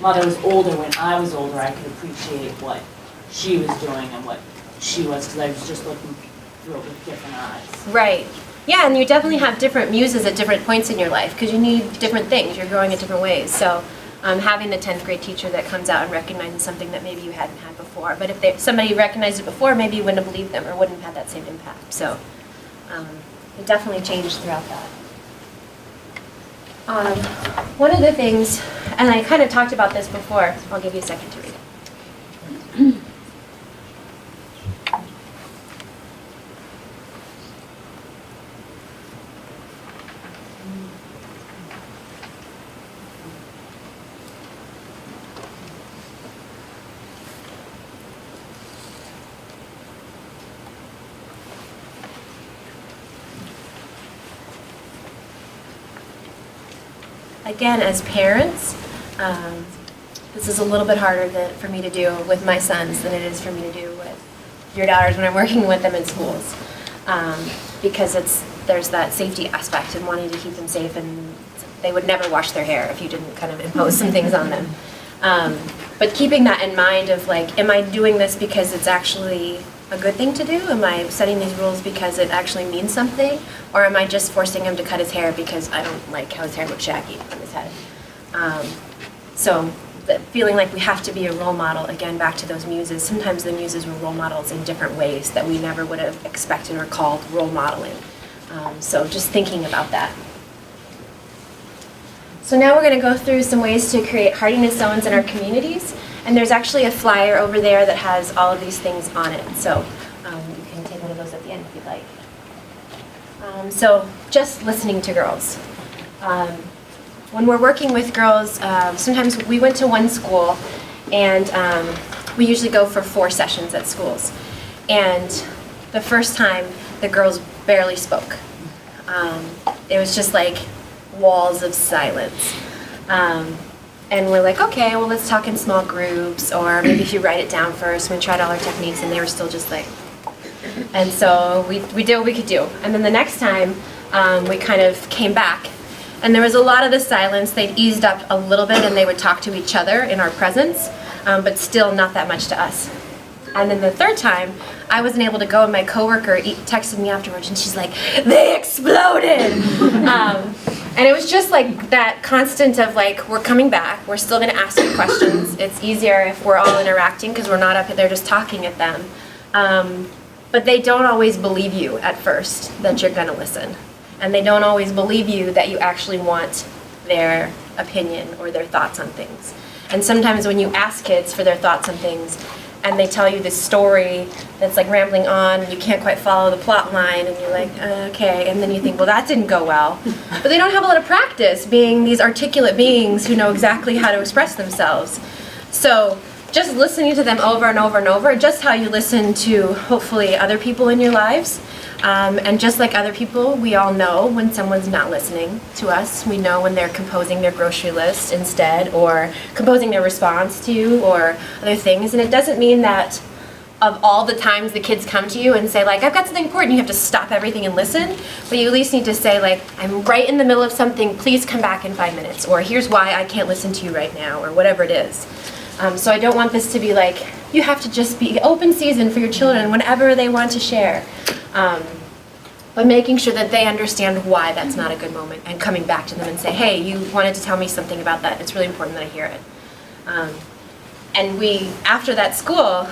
mother was older, when I was older, I could appreciate what she was doing and what she was, because I was just looking through it with different eyes. Right. Yeah, and you definitely have different muses at different points in your life because you need different things. You're growing in different ways. So having the 10th grade teacher that comes out and recognizes something that maybe you hadn't had before. But if somebody recognized it before, maybe you wouldn't have believed them or wouldn't have had that same impact. So it definitely changed throughout that. One of the things, and I kind of talked about this before, I'll give you a second to read it. Again, as parents, this is a little bit harder for me to do with my sons than it is for me to do with your daughters when I'm working with them in schools. Because there's that safety aspect and wanting to keep them safe, and they would never wash their hair if you didn't kind of impose some things on them. But keeping that in mind of like, am I doing this because it's actually a good thing to do? Am I setting these rules because it actually means something? Or am I just forcing him to cut his hair because I don't like how his hair looks shaggy on his head? So feeling like we have to be a role model, again, back to those muses. Sometimes the muses were role models in different ways that we never would have expected or called role modeling. So just thinking about that. So now we're going to go through some ways to create hardiness zones in our communities. And there's actually a flyer over there that has all of these things on it. So you can take one of those at the end if you'd like. So just listening to girls. When we're working with girls, sometimes we went to one school and we usually go for 4 sessions at schools. And the first time, the girls barely spoke. It was just like walls of silence. And we're like, okay, well, let's talk in small groups, or maybe if you write it down first. We tried all our techniques, and they were still just like, and so we did what we could do. And then the next time, we kind of came back, and there was a lot of the silence. They'd eased up a little bit, and they would talk to each other in our presence, but still not that much to us. And then the third time, I wasn't able to go, and my coworker texted me afterwards, and she's like, they exploded! And it was just like that constant of like, we're coming back, we're still gonna ask you questions. It's easier if we're all interacting because we're not up there just talking at them. But they don't always believe you at first that you're gonna listen. And they don't always believe you that you actually want their opinion or their thoughts on things. And sometimes when you ask kids for their thoughts on things, and they tell you this story that's like rambling on, and you can't quite follow the plot line, and you're like, okay, and then you think, well, that didn't go well. But they don't have a lot of practice being these articulate beings who know exactly how to express themselves. So just listening to them over and over and over, just how you listen to, hopefully, other people in your lives. And just like other people, we all know when someone's not listening to us. We know when they're composing their grocery list instead, or composing their response to you, or other things. And it doesn't mean that of all the times the kids come to you and say, like, I've got something important, you have to stop everything and listen. But you at least need to say, like, I'm right in the middle of something, please come back in 5 minutes. Or here's why I can't listen to you right now, or whatever it is. So I don't want this to be like you have to just be open season for your children whenever they want to share. But making sure that they understand why that's not a good moment and coming back to them and say, hey, you wanted to tell me something about that. It's really important that I hear it. And after that school,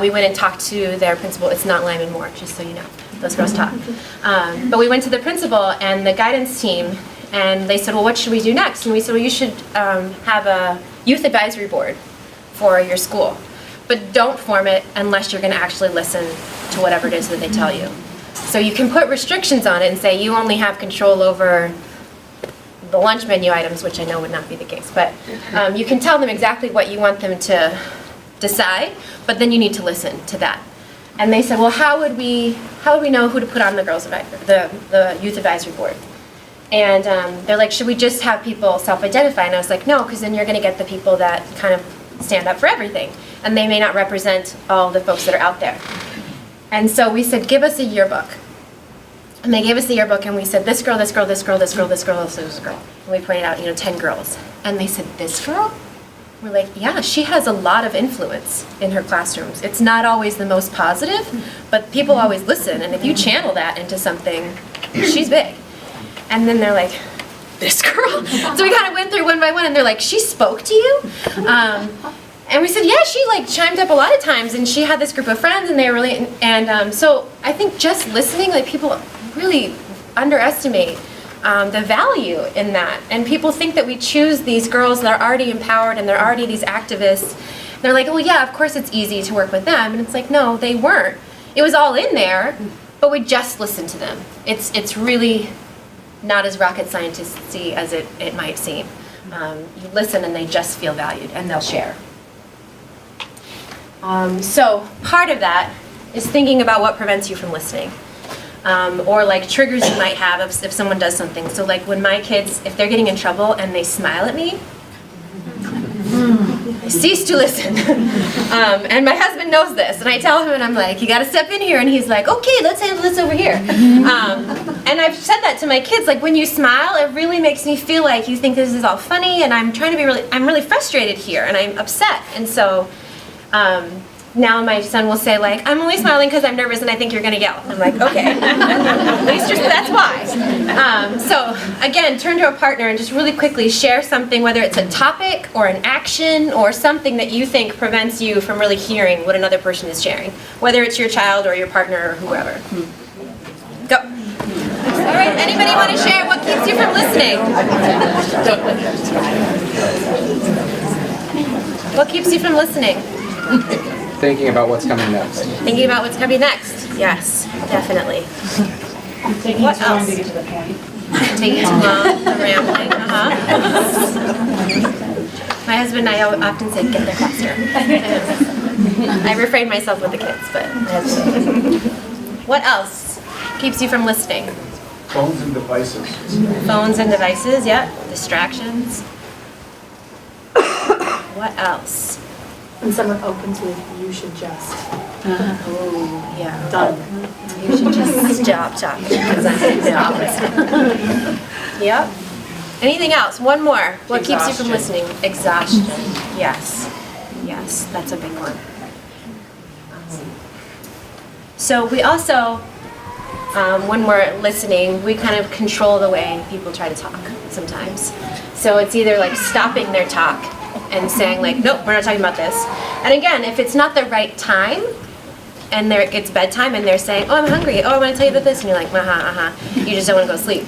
we went and talked to their principal. It's not Lyman Moore, just so you know. Those girls talk. But we went to the principal and the guidance team, and they said, well, what should we do next? And we said, well, you should have a youth advisory board for your school. But don't form it unless you're going to actually listen to whatever it is that they tell you. So you can put restrictions on it and say you only have control over the lunch menu items, which I know would not be the case. But you can tell them exactly what you want them to decide, but then you need to listen to that. And they said, well, how would we know who to put on the the youth advisory board? And they're like, should we just have people self-identify? And I was like, no, because then you're going to get the people that kind of stand up for everything, and they may not represent all the folks that are out there. And so we said, give us a yearbook. And they gave us the yearbook, and we said, this girl, this girl, this girl, this girl, this girl, this girl. And we pointed out, 10 girls. And they said, this girl? We're like, yeah, she has a lot of influence in her classrooms. It's not always the most positive, but people always listen. And if you channel that into something, she's big. And then they're like, this girl? So we kind of went through one by one, and they're like, she spoke to you? And we said, yeah, she chimed up a lot of times, and she had this group of friends, and they were really, so I think just listening, people really underestimate the value in that. And people think that we choose these girls that are already empowered and they're already these activists. And they're like, well, yeah, of course it's easy to work with them. And it's like, no, they weren't. It was all in there, but we just listened to them. It's really not as rocket scientist-y as it might seem. You listen and they just feel valued and they'll share. So part of that is thinking about what prevents you from listening. Or triggers you might have if someone does something. So when my kids, if they're getting in trouble and they smile at me, I cease to listen. And my husband knows this, and I tell him, and I'm like, you gotta step in here, and he's like, okay, let's handle this over here. And I've said that to my kids, when you smile, it really makes me feel like you think this is all funny, and I'm really frustrated here, and I'm upset. And so, now my son will say I'm only smiling because I'm nervous and I think you're going to yell. I'm like, okay, at least that's why. So again, turn to a partner and just really quickly share something, whether it's a topic or an action or something that you think prevents you from really hearing what another person is sharing, whether it's your child or your partner or whoever. Go. All right, anybody want to share what keeps you from listening? What keeps you from listening? Thinking about what's coming next. Thinking about what's coming next. Yes, definitely. What else? To get to the point. Taking too long, rambling. My husband and I often say, get there faster. I refrain myself with the kids, but what else keeps you from listening? Phones and devices. Phones and devices, yep. Distractions. What else? When someone opens with, you should just. Oh, yeah. Done. You should just stop talking because I'm the opposite. Yep. Anything else? One more. What keeps you from listening? Exhaustion. Yes. Yes, that's a big one. So we also, when we're listening, we kind of control the way people try to talk sometimes. So it's either stopping their talk and saying nope, we're not talking about this. And again, if it's not the right time, and it's bedtime, and they're saying, oh, I'm hungry, oh, I want to tell you about this, and you're like, you just don't want to go to sleep.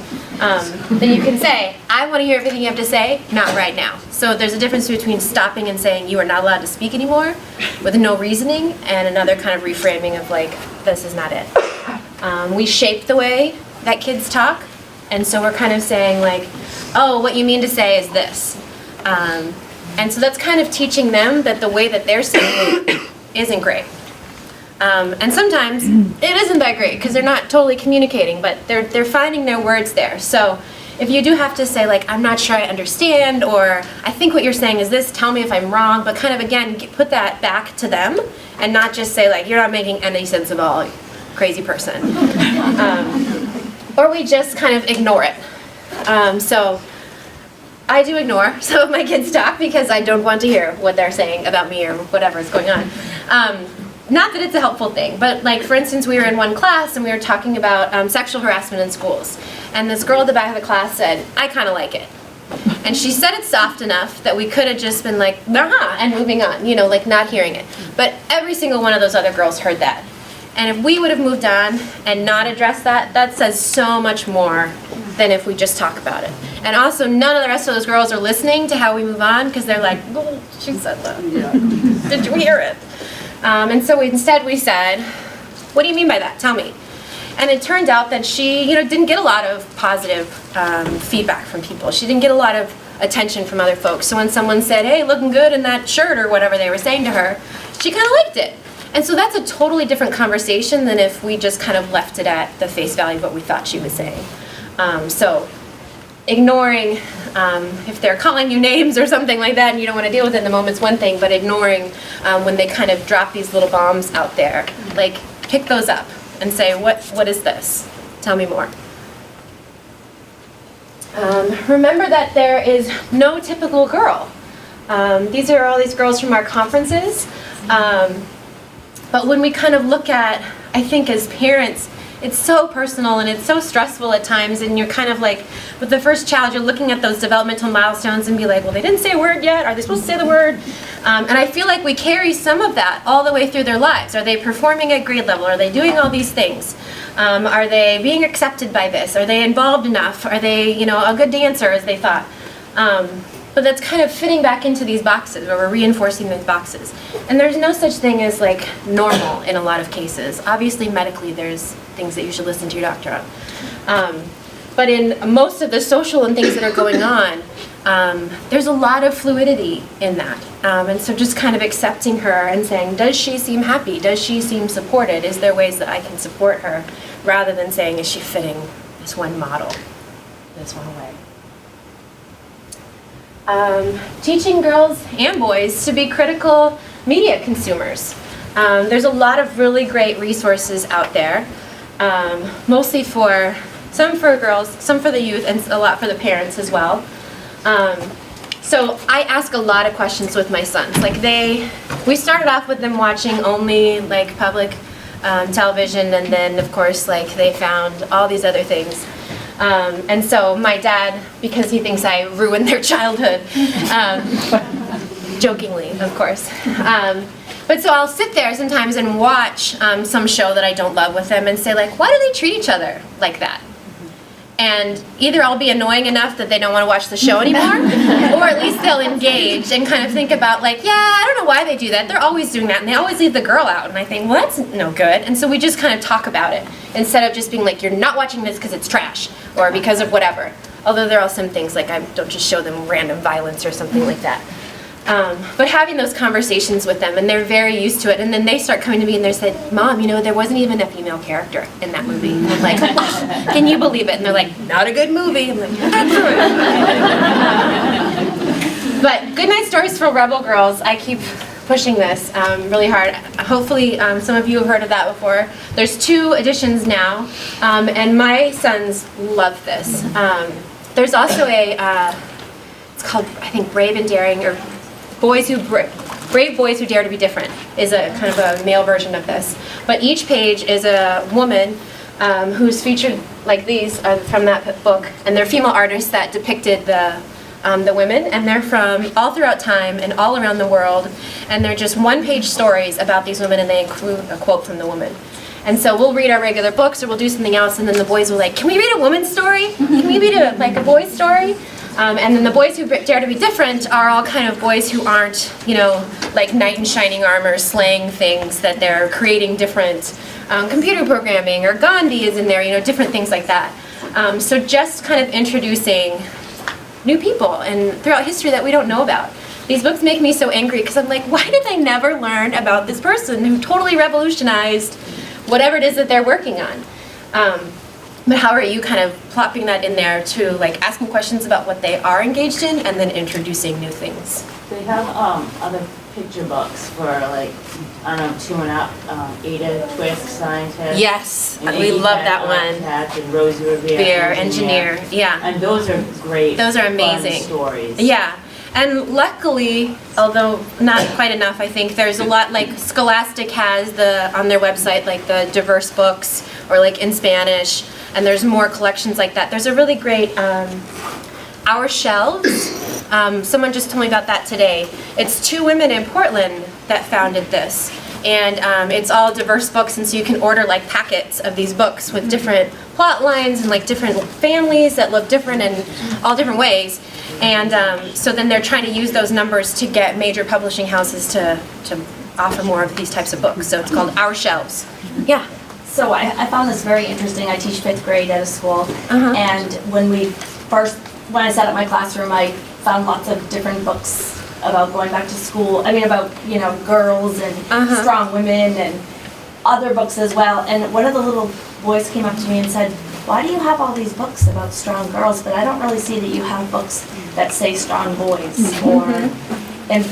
Then you can say, I want to hear everything you have to say, not right now. So there's a difference between stopping and saying you are not allowed to speak anymore with no reasoning, and another kind of reframing of this is not it. We shape the way that kids talk, and so we're kind of saying oh, what you mean to say is this. And so that's kind of teaching them that the way that they're saying it isn't great. And sometimes it isn't that great because they're not totally communicating, but they're finding their words there. So if you do have to say I'm not sure I understand, or I think what you're saying is this, tell me if I'm wrong, but kind of again put that back to them and not just say you're not making any sense at all, crazy person. Or we just kind of ignore it. So I do ignore some of my kids' talk because I don't want to hear what they're saying about me or whatever is going on. Not that it's a helpful thing, but like for instance, we were in one class and we were talking about sexual harassment in schools. And this girl at the back of the class said, I kind of like it. And she said it soft enough that we could have just been like, nah, and moving on, you know, like not hearing it. But every single one of those other girls heard that. And if we would have moved on and not addressed that, that says so much more than if we just talk about it. And also, none of the rest of those girls are listening to how we move on because they're like, oh, she said that. Yeah. Did you hear it? And so instead we said, what do you mean by that? Tell me. And it turned out that she, you know, didn't get a lot of positive feedback from people. She didn't get a lot of attention from other folks. So when someone said, hey, looking good in that shirt or whatever they were saying to her, she kind of liked it. And so that's a totally different conversation than if we just kind of left it at the face value of what we thought she was saying. So ignoring, if they're calling you names or something like that and you don't want to deal with it in the moment is one thing, but ignoring when they kind of drop these little bombs out there, like pick those up and say, what is this? Tell me more. Remember that there is no typical girl. These are all these girls from our conferences. But when we kind of look at, I think as parents, it's so personal and it's so stressful at times, and you're kind of like, with the first child, you're looking at those developmental milestones and be like, well, they didn't say a word yet. Are they supposed to say the word? And I feel like we carry some of that all the way through their lives. Are they performing at grade level? Are they doing all these things? Are they being accepted by this? Are they involved enough? Are they, you know, a good dancer as they thought? But that's kind of fitting back into these boxes, where we're reinforcing these boxes. And there's no such thing as like normal in a lot of cases. Obviously, medically, there's things that you should listen to your doctor on. But in most of the social and things that are going on, there's a lot of fluidity in that. And so just kind of accepting her and saying, does she seem happy? Does she seem supported? Is there ways that I can support her? Rather than saying, is she fitting this one model, this one way? Teaching girls and boys to be critical media consumers. There's a lot of really great resources out there, mostly some for girls, some for the youth, and a lot for the parents as well. So I ask a lot of questions with my sons. Like we started off with them watching only like public television, and then of course like they found all these other things. And so my dad, because he thinks I ruined their childhood, jokingly, of course. But so I'll sit there sometimes and watch some show that I don't love with them and say, like, why do they treat each other like that? And either I'll be annoying enough that they don't want to watch the show anymore, or at least they'll engage and kind of think about, like, yeah, I don't know why they do that. They're always doing that, and they always leave the girl out. And I think, well, that's no good. And so we just kind of talk about it, instead of just being like, you're not watching this because it's trash, or because of whatever. Although there are some things, like I don't just show them random violence or something like that. But having those conversations with them, and they're very used to it, and then they start coming to me and they said, Mom, you know, there wasn't even a female character in that movie. And I'm like, can you believe it? And they're like, not a good movie. I'm like, that's it. But Goodnight Stories for Rebel Girls, I keep pushing this really hard. Hopefully some of you have heard of that before. There's 2 editions now, and my sons love this. There's also it's called, I think, Brave and Daring, or Brave Boys Who Dare to Be Different is a kind of a male version of this. But each page is a woman who's featured, like these are from that book, and they're female artists that depicted the women, and they're from all throughout time and all around the world, and they're just one-page stories about these women, and they include a quote from the woman. And so we'll read our regular books, or we'll do something else, and then the boys will like, can we read a woman's story? Can we read a boy's story? And then the boys who dare to be different are all kind of boys who aren't, you know, like knight in shining armor slaying things, that they're creating different computer programming, or Gandhi is in there, you know, different things like that. So just kind of introducing new people and throughout history that we don't know about. These books make me so angry because I'm like, why did I never learn about this person who totally revolutionized whatever it is that they're working on? But how are you kind of plopping that in there to like asking questions about what they are engaged in and then introducing new things? They have other picture books for like, I don't know, 2 and up, Ada Twist, scientist. Yes, and we Amy love Cat, that one. Cat, and Rosie Revere, Bear, engineer, yeah. And those are great. Those are fun amazing. stories. Yeah, and luckily, although not quite enough, I think there's a lot, like Scholastic has on their website, like the diverse books, or like in Spanish, and there's more collections like that. There's a really great, Our Shelves. Someone just told me about that today. It's 2 women in Portland that founded this. And it's all diverse books, and so you can order like packets of these books with different plot lines and like different families that look different in all different ways. And so then they're trying to use those numbers to get major publishing houses to offer more of these types of books. So it's called Our Shelves. Yeah. So I found this very interesting. I teach 5th grade at a school, and when I sat at my classroom, I found lots of different books about going back to school. I mean, about, you know, girls and strong women and other books as well. And one of the little boys came up to me and said, "Why do you have all these books about strong girls, but I don't really see that you have books that say strong boys?" And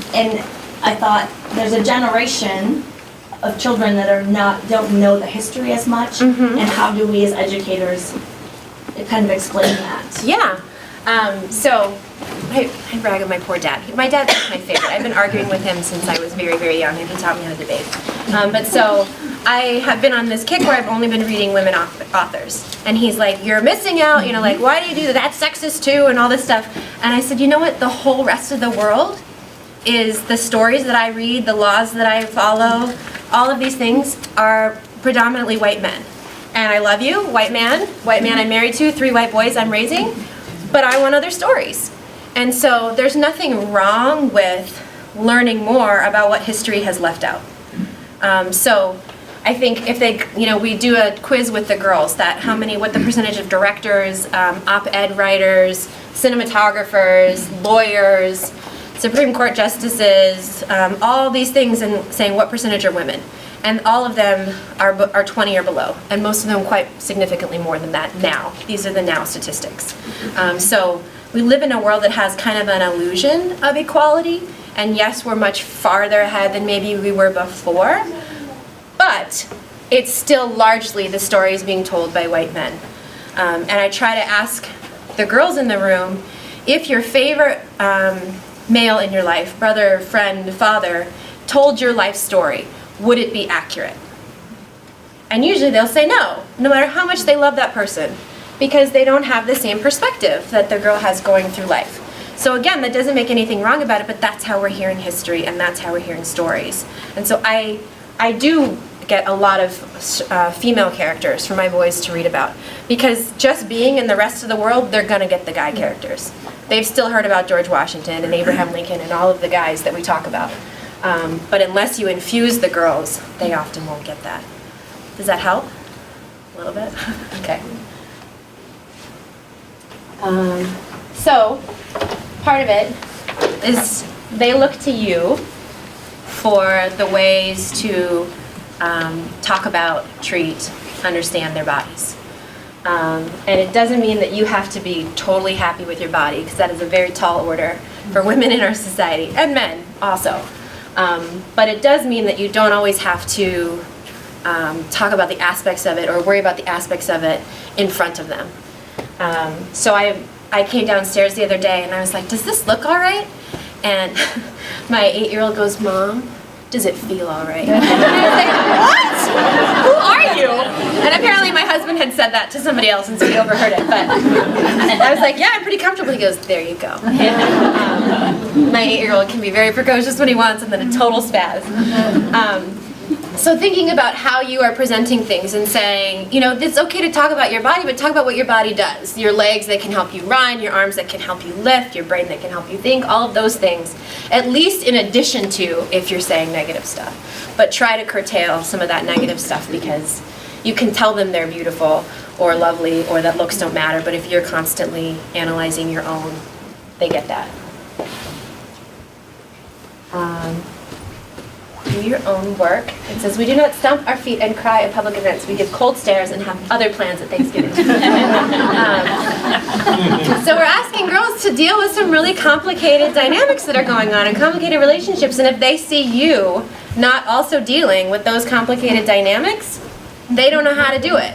I thought, there's a generation of children that don't know the history as much, and how do we as educators kind of explain that? Yeah. So I brag on my poor dad. My dad's my favorite. I've been arguing with him since I was very, very young, and he taught me how to debate. But so I have been on this kick where I've only been reading women authors. And he's like, "You're missing out, you know, like, why do you do that? That's sexist too," and all this stuff. And I said, you know what? The whole rest of the world is the stories that I read, the laws that I follow, all of these things are predominantly white men. And I love you, white man I'm married to, 3 white boys I'm raising, but I want other stories. And so there's nothing wrong with learning more about what history has left out. So I think if they, you know, we do a quiz with the girls that what the percentage of directors, op-ed writers, cinematographers, lawyers, Supreme Court justices, all these things, and saying what percentage are women. And all of them are 20 or below, and most of them quite significantly more than that now. These are the now statistics. So we live in a world that has kind of an illusion of equality, and yes, we're much farther ahead than maybe we were before, but it's still largely the stories being told by white men. And I try to ask the girls in the room, if your favorite male in your life, brother, friend, father, told your life story, would it be accurate? And usually they'll say no, no matter how much they love that person, because they don't have the same perspective that the girl has going through life. So again, that doesn't make anything wrong about it, but that's how we're hearing history, and that's how we're hearing stories. And so I do get a lot of female characters for my boys to read about, because just being in the rest of the world, they're gonna get the guy characters. They've still heard about George Washington and Abraham Lincoln and all of the guys that we talk about. But unless you infuse the girls, they often won't get that. Does that help? A little bit? Okay. So, part of it is they look to you for the ways to talk about, treat, understand their bodies. And it doesn't mean that you have to be totally happy with your body, because that is a very tall order for women in our society, and men also. But it does mean that you don't always have to talk about the aspects of it or worry about the aspects of it in front of them. So I came downstairs the other day and I was like, "Does this look all right?" And my 8-year-old goes, "Mom, does it feel all right?" And I was like, "What? Who are you?" And apparently my husband had said that to somebody else, and so he overheard it. But I was like, "Yeah, I'm pretty comfortable." He goes, "There you go." And, my 8-year-old can be very precocious when he wants, and then a total spaz. So thinking about how you are presenting things and saying, you know, it's okay to talk about your body, but talk about what your body does. Your legs that can help you run, your arms that can help you lift, your brain that can help you think, all of those things. At least in addition to if you're saying negative stuff. But try to curtail some of that negative stuff, because you can tell them they're beautiful or lovely or that looks don't matter, but if you're constantly analyzing your own, they get that. do your own work. It says, we do not stomp our feet and cry at public events. We give cold stares and have other plans at Thanksgiving. So we're asking girls to deal with some really complicated dynamics that are going on and complicated relationships. And if they see you not also dealing with those complicated dynamics, they don't know how to do it.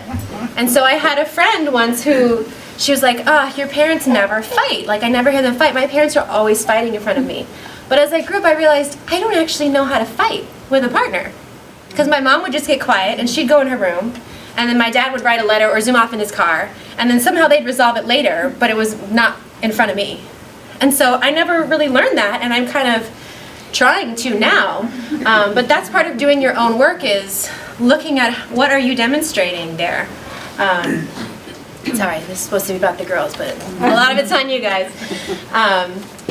And so I had a friend once who, she was like, your parents never fight. Like, I never hear them fight. My parents are always fighting in front of me. But as I grew up, I realized I don't actually know how to fight with a partner. Because my mom would just get quiet, and she'd go in her room, and then my dad would write a letter or zoom off in his car, and then somehow they'd resolve it later, but it was not in front of me. And so I never really learned that, and I'm kind of trying to now. But that's part of doing your own work, is looking at what are you demonstrating there. Sorry, this is supposed to be about the girls, but a lot of it's on you guys.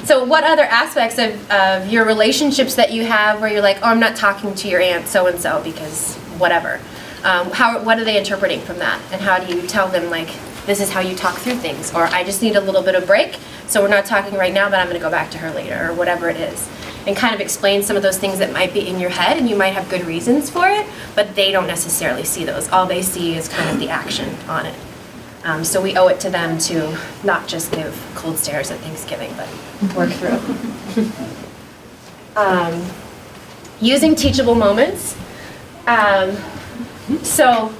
So what other aspects of your relationships that you have where you're like, oh, I'm not talking to your aunt so-and-so because whatever. What are they interpreting from that? And how do you tell them, like, this is how you talk through things? Or I just need a little bit of break, so we're not talking right now, but I'm going to go back to her later, or whatever it is. And kind of explain some of those things that might be in your head, and you might have good reasons for it, but they don't necessarily see those. All they see is kind of the action on it. So we owe it to them to not just give cold stares at Thanksgiving, but work through. Using teachable moments. So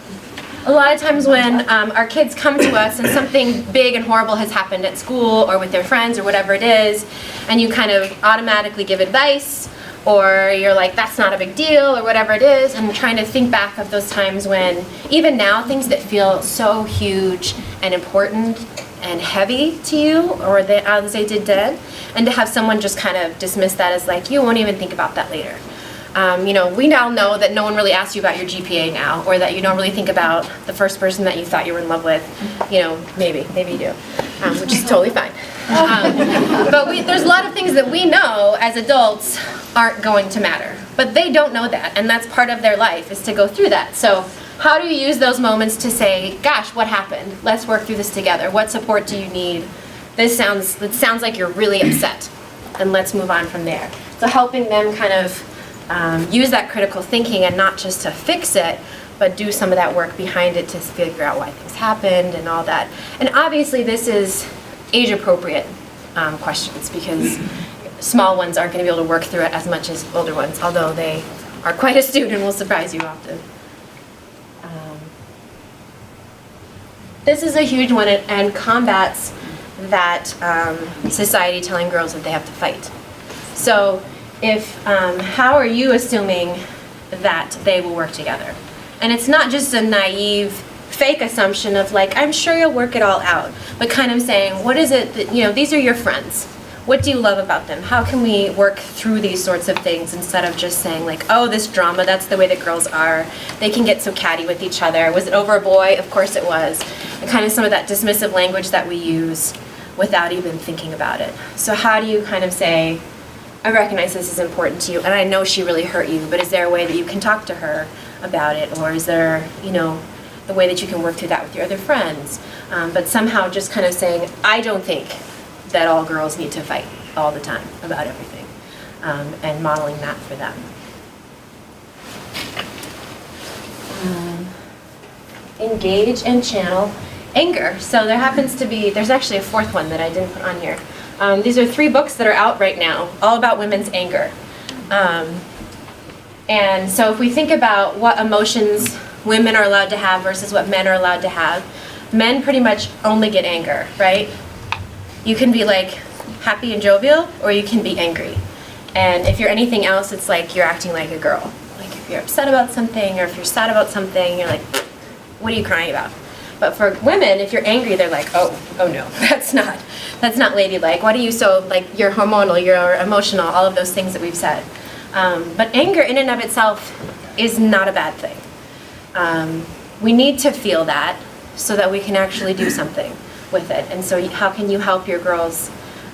a lot of times when our kids come to us and something big and horrible has happened at school or with their friends or whatever it is, and you kind of automatically give advice, or you're like, that's not a big deal, or whatever it is, and trying to think back of those times when, even now, things that feel so huge and important and heavy to you, or as they did then, and to have someone just kind of dismiss that as like, you won't even think about that later. We now know that no one really asks you about your GPA now, or that you don't really think about the first person that you thought you were in love with. Maybe you do, which is totally fine. But there's a lot of things that we know as adults aren't going to matter. But they don't know that, and that's part of their life, is to go through that. So how do you use those moments to say, gosh, what happened? Let's work through this together. What support do you need? It sounds like you're really upset, and let's move on from there. So helping them kind of use that critical thinking, and not just to fix it, but do some of that work behind it to figure out why things happened and all that. And obviously this is age-appropriate questions, because small ones aren't going to be able to work through it as much as older ones, although they are quite astute and will surprise you often. This is a huge one, and combats that society telling girls that they have to fight. So how are you assuming that they will work together? And it's not just a naive, fake assumption of like, I'm sure you'll work it all out, but kind of saying, what is it that, these are your friends. What do you love about them? How can we work through these sorts of things, instead of just saying like, oh, this drama, that's the way that girls are. They can get so catty with each other. Was it over a boy? Of course it was. And kind of some of that dismissive language that we use without even thinking about it. So how do you kind of say, I recognize this is important to you, and I know she really hurt you, but is there a way that you can talk to her about it? Or is there, the way that you can work through that with your other friends? But somehow just kind of saying, I don't think that all girls need to fight all the time about everything, and modeling that for them. Engage and channel anger. So there's actually a fourth one that I didn't put on here. These are 3 books that are out right now, all about women's anger. And so if we think about what emotions women are allowed to have versus what men are allowed to have, men pretty much only get anger, right? You can be like happy and jovial, or you can be angry. And if you're anything else, it's like you're acting like a girl. Like if you're upset about something, or if you're sad about something, you're like, what are you crying about? But for women, if you're angry, they're like, oh no, that's not ladylike. What are you so, like, you're hormonal, you're emotional, all of those things that we've said. But anger in and of itself is not a bad thing. We need to feel that so that we can actually do something with it. And so how can you help your girls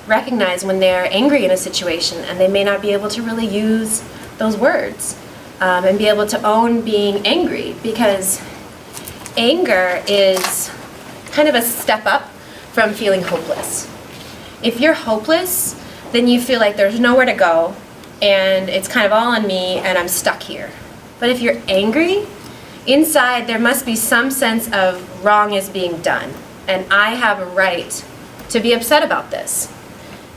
recognize when they're angry in a situation, and they may not be able to really use those words, and be able to own being angry, because anger is kind of a step up from feeling hopeless. If you're hopeless, then you feel like there's nowhere to go, and it's kind of all on me and I'm stuck here. But if you're angry, inside there must be some sense of wrong is being done, and I have a right to be upset about this.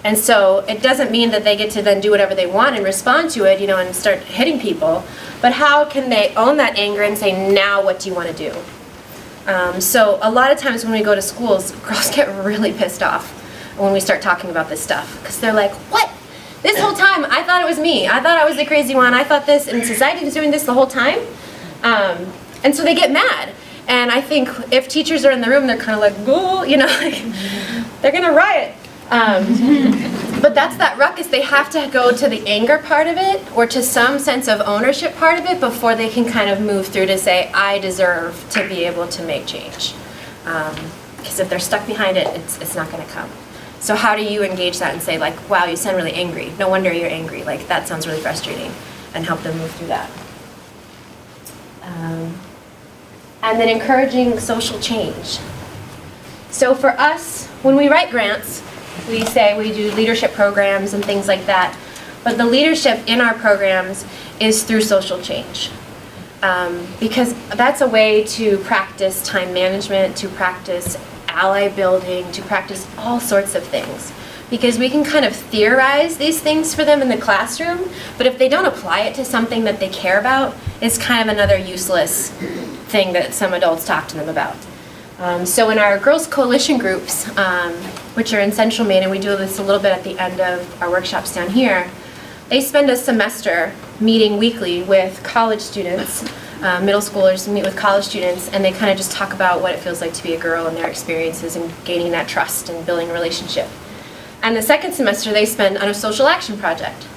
And so it doesn't mean that they get to then do whatever they want and respond to it, and start hitting people, but how can they own that anger and say, now what do you want to do? So a lot of times when we go to schools, girls get really pissed off when we start talking about this stuff, because they're like, what? This whole time I thought it was me. I thought I was the crazy one. I thought this, and society was doing this the whole time. And so they get mad. And I think if teachers are in the room, they're kind of like, "Boo," like, they're gonna riot. But that's that ruckus. They have to go to the anger part of it, or to some sense of ownership part of it, before they can kind of move through to say, I deserve to be able to make change. Because if they're stuck behind it, it's not gonna come. So how do you engage that and say, like, wow, you sound really angry. No wonder you're angry. Like, that sounds really frustrating, and help them move through that. And then encouraging social change. So for us, when we write grants, we say we do leadership programs and things like that. But the leadership in our programs is through social change. Because that's a way to practice time management, to practice ally building, to practice all sorts of things. Because we can kind of theorize these things for them in the classroom, but if they don't apply it to something that they care about, it's kind of another useless thing that some adults talk to them about. So in our Girls Coalition groups, which are in Central Maine, and we do this a little bit at the end of our workshops down here, they spend a semester meeting weekly with college students. Middle schoolers meet with college students, and they kind of just talk about what it feels like to be a girl and their experiences and gaining that trust and building a relationship. And the second semester they spend on a social action project.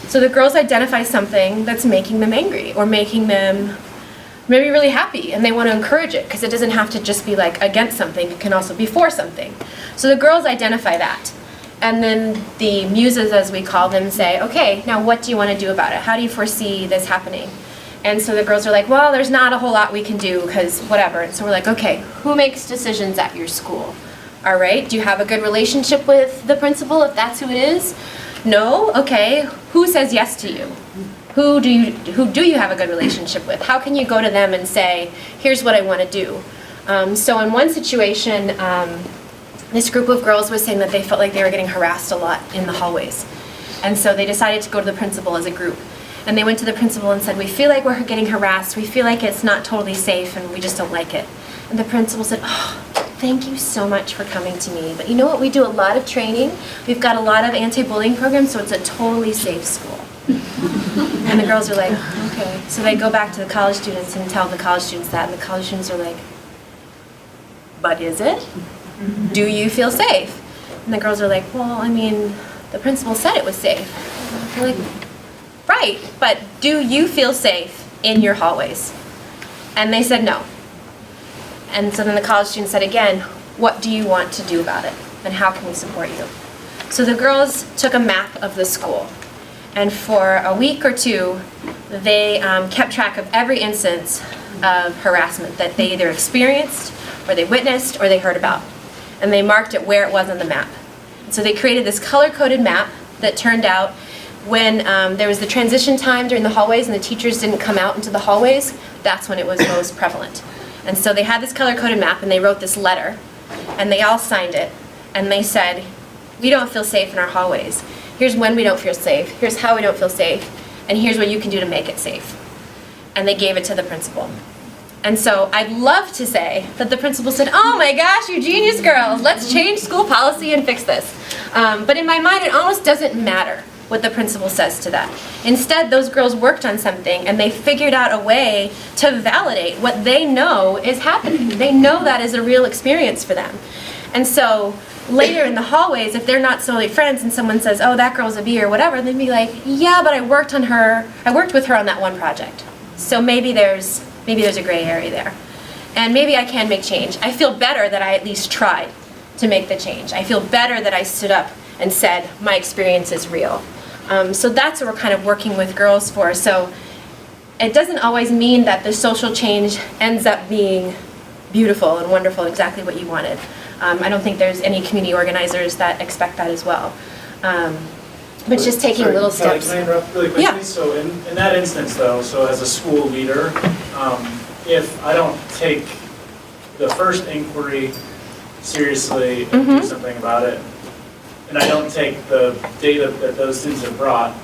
So the girls identify something that's making them angry or making them maybe really happy, and they want to encourage it, because it doesn't have to just be like against something, it can also be for something. So the girls identify that. And then the muses, as we call them, say, okay, now what do you want to do about it? How do you foresee this happening? And so the girls are like, well, there's not a whole lot we can do, because whatever. And so we're like, okay, who makes decisions at your school? All right, do you have a good relationship with the principal, if that's who it is? No? Okay, who says yes to you? Who do you have a good relationship with? How can you go to them and say, here's what I want to do? So in one situation, this group of girls was saying that they felt like they were getting harassed a lot in the hallways. And so they decided to go to the principal as a group. And they went to the principal and said, we feel like we're getting harassed, we feel like it's not totally safe, and we just don't like it. And the principal said, oh, thank you so much for coming to me. But you know what, we do a lot of training. We've got a lot of anti-bullying programs, so it's a totally safe school. And the girls are like, okay. So they go back to the college students and tell the college students that, and the college students are like, but is it? Do you feel safe? And the girls are like, well, I mean, the principal said it was safe. They're like, right, but do you feel safe in your hallways? And they said no. And so then the college student said again, what do you want to do about it? And how can we support you? So the girls took a map of the school. And for a week or two, they kept track of every instance of harassment that they either experienced, or they witnessed, or they heard about. And they marked it where it was on the map. And so they created this color-coded map that turned out when there was the transition time during the hallways and the teachers didn't come out into the hallways, that's when it was most prevalent. And so they had this color-coded map, and they wrote this letter, and they all signed it, and they said, we don't feel safe in our hallways. Here's when we don't feel safe, here's how we don't feel safe, and here's what you can do to make it safe. And they gave it to the principal. And so I'd love to say that the principal said, oh my gosh, you genius girls, let's change school policy and fix this. But in my mind, it almost doesn't matter what the principal says to that. Instead, those girls worked on something, and they figured out a way to validate what they know is happening. They know that is a real experience for them. And so later in the hallways, if they're not solely friends and someone says, oh, that girl's a B or whatever, they'd be like, yeah, but I worked with her on that one project. So maybe there's a gray area there. And maybe I can make change. I feel better that I at least tried to make the change. I feel better that I stood up and said, my experience is real. So that's what we're kind of working with girls for. So it doesn't always mean that the social change ends up being beautiful and wonderful, exactly what you wanted. I don't think there's any community organizers that expect that as well. But just taking Sorry, little Kelly, steps. can I interrupt really quickly? Yeah. So in that instance though, so as a school leader, if I don't take the first inquiry seriously and do something about it, and I don't take the data that those students have brought,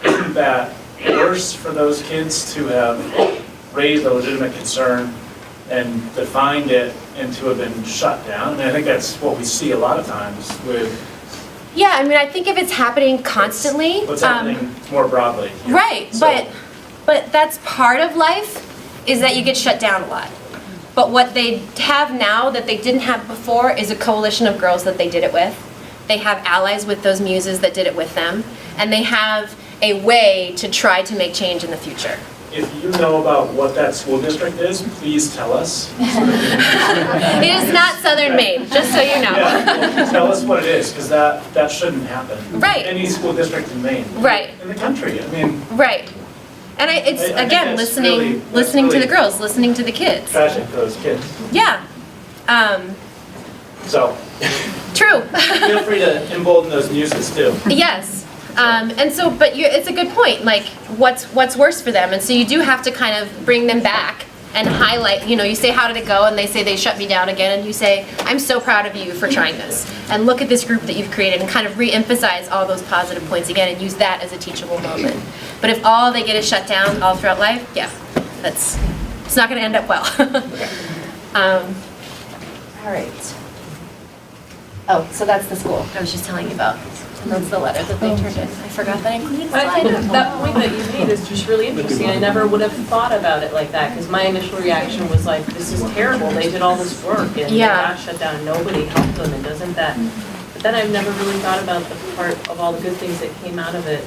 isn't that worse for those kids to have raised a legitimate concern and defined it and to have been shut down? I think that's what we see a lot of times with Yeah, I mean, I think if it's happening constantly. what's happening more broadly. here. Right, So- but that's part of life, is that you get shut down a lot. But what they have now that they didn't have before is a coalition of girls that they did it with. They have allies with those muses that did it with them, and they have a way to try to make change in the future. If you know about what that school district is, please tell us. It is not Southern Maine, just so you know. Yeah, tell us what it is, because that shouldn't happen. Right. Any school district in Maine. Right. In the country, I mean, Right. And it's, I think again, that's really- listening to really- the girls, listening to the kids. tragic for those kids. Yeah. So, True. feel free to embolden those muses too. Yes. And so, but it's a good point, like, what's worse for them? And so you do have to kind of bring them back and highlight, you say, how did it go? And they say, they shut me down again. And you say, I'm so proud of you for trying this. And look at this group that you've created, and kind of re-emphasize all those positive points again and use that as a teachable moment. But if all they get is shut down all throughout life, yeah, it's not going to end up well. All right. Oh, so that's the school I was just telling you about. And that's the letter that they turned in. I forgot that I included the I think slide. that point that you made is just really interesting. I never would have thought about it like that, because my initial reaction was like, this is terrible. They did all this work and they Yeah. got shut down and nobody helped them, and doesn't that, but then I've never really thought about the part of all the good things that came out of it.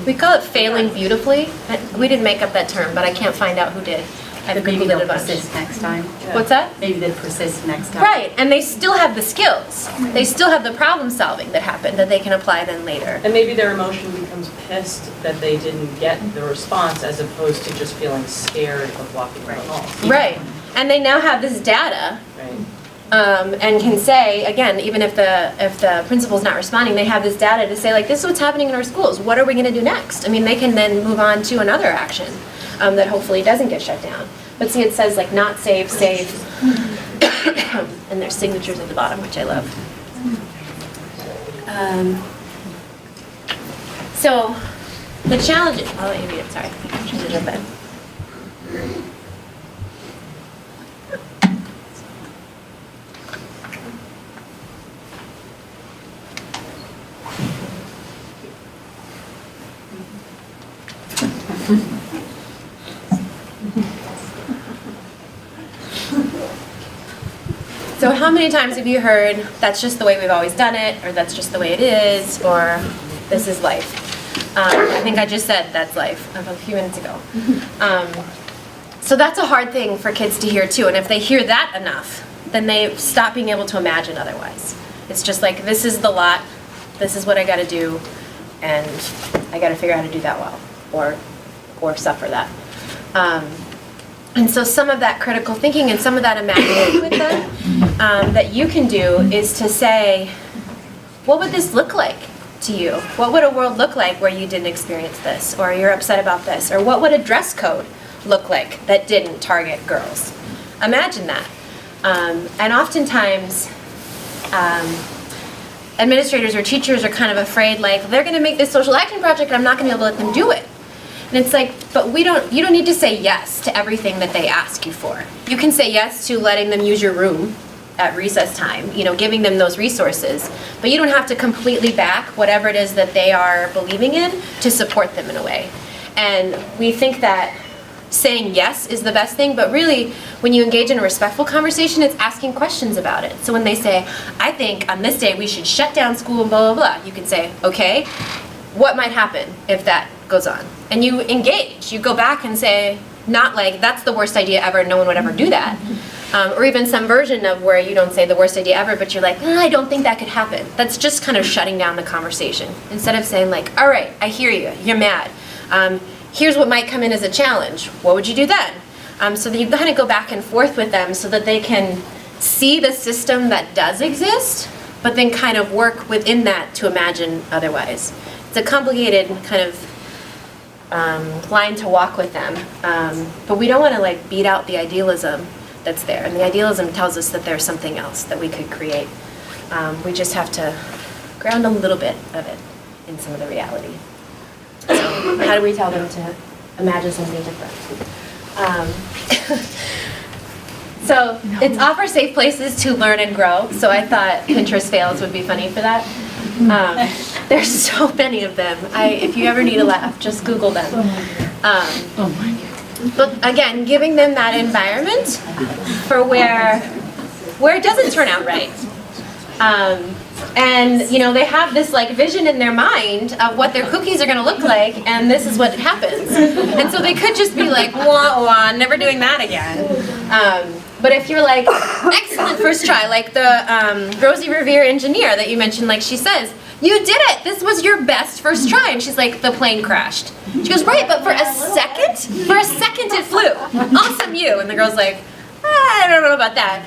We call it failing beautifully. We didn't make up that term, but I can't find out who did. I've Maybe Googled it they'll a bunch. persist next time. What's that? Maybe they'll persist next time. Right, and they still have the skills. They still have the problem solving that happened that they can apply then later. And maybe their emotion becomes pissed that they didn't get the response, as opposed to just feeling scared of walking down the hall. Right, and they now have this data, Right. and can say, again, even if the principal's not responding, they have this data to say, like, this is what's happening in our schools. What are we going to do next? I mean, they can then move on to another action that hopefully doesn't get shut down. But see, it says, like, not safe, safe, and there's signatures at the bottom, which I love. So, the challenge, I'll let you read it, sorry. I'm trying to jump in. So how many times have you heard, that's just the way we've always done it, or that's just the way it is, or this is life? I think I just said that's life a few minutes ago. So that's a hard thing for kids to hear too, and if they hear that enough, then they stop being able to imagine otherwise. It's just like, this is the lot, this is what I gotta do, and I gotta figure out how to do that well, or suffer that. And so some of that critical thinking and some of that imagining with them that you can do is to say, what would this look like to you? What would a world look like where you didn't experience this, or you're upset about this? Or what would a dress code look like that didn't target girls? Imagine that. And oftentimes, administrators or teachers are kind of afraid, like, they're going to make this social action project and I'm not going to be able to let them do it. And it's like, but you don't need to say yes to everything that they ask you for. You can say yes to letting them use your room at recess time, giving them those resources. But you don't have to completely back whatever it is that they are believing in to support them in a way. And we think that saying yes is the best thing, but really, when you engage in a respectful conversation, it's asking questions about it. So when they say, I think on this day we should shut down school and blah, blah, blah, you can say, okay, what might happen if that goes on? And you engage. You go back and say, not like, that's the worst idea ever, no one would ever do that. Or even some version of where you don't say the worst idea ever, but you're like, I don't think that could happen. That's just kind of shutting down the conversation. Instead of saying, like, all right, I hear you, you're mad. Here's what might come in as a challenge. What would you do then? So that you kind of go back and forth with them so that they can see the system that does exist, but then kind of work within that to imagine otherwise. it's a complicated kind of line to walk with them. But we don't want to like beat out the idealism that's there. And the idealism tells us that there's something else that we could create. We just have to ground a little bit of it in some of the reality. So how do we tell them to imagine something different? So it's offer safe places to learn and grow. So I thought Pinterest fails would be funny for that. There's so many of them. If you ever need a laugh, just Google them. But again, giving them that environment for where it doesn't turn out right. And you know, they have this like vision in their mind of what their cookies are going to look like, and this is what happens. And so they could just be like, wah wah, never doing that again. But if you're like, excellent first try, like the Rosie Revere engineer that you mentioned, like she says, you did it, this was your best first try. And she's like, the plane crashed. She goes, right, but for a second it flew. Awesome you. And the girl's like, I don't know about that.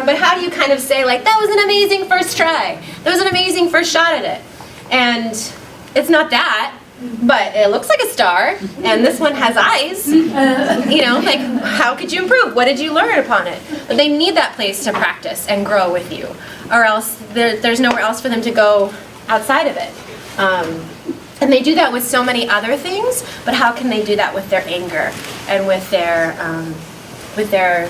But how do you kind of say like, that was an amazing first try. That was an amazing first shot at it. And it's not that, but it looks like a star, and this one has eyes. You know, like, how could you improve? What did you learn upon it? But they need that place to practice and grow with you, or else there's nowhere else for them to go outside of it. And they do that with so many other things, but how can they do that with their anger and with their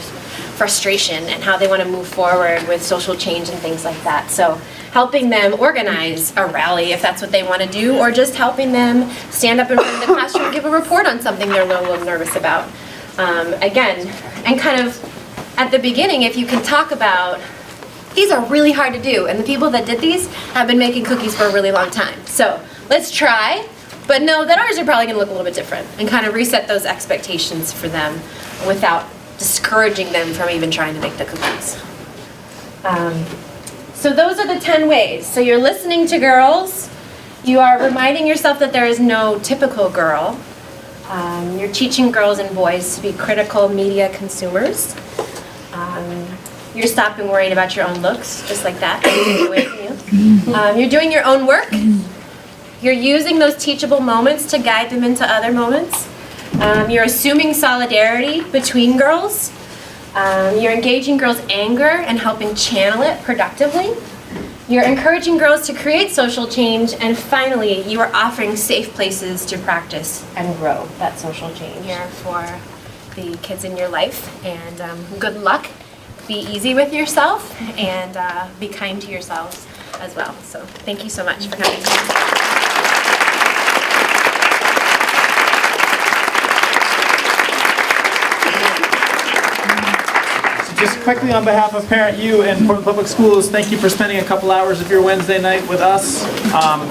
frustration and how they want to move forward with social change and things like that? So helping them organize a rally if that's what they want to do, or just helping them stand up in front of the classroom and give a report on something they're a little nervous about. Again, and kind of at the beginning, if you can talk about, these are really hard to do, and the people that did these have been making cookies for a really long time. So let's try, but know that ours are probably going to look a little bit different, and kind of reset those expectations for them without discouraging them from even trying to make the cookies. So those are the 10 ways. So you're listening to girls. You are reminding yourself that there is no typical girl. You're teaching girls and boys to be critical media consumers. You're stopping worrying about your own looks, just like that. Take away from you. You're doing your own work. You're using those teachable moments to guide them into other moments. You're assuming solidarity between girls. You're engaging girls' anger and helping channel it productively. You're encouraging girls to create social change. And finally, you are offering safe places to practice and grow that social change. Here for the kids in your life. And good luck. Be easy with yourself and be kind to yourselves as well. So thank you so much for coming. Just quickly on behalf of Parent U and Portland Public Schools, thank you for spending a couple hours of your Wednesday night with us.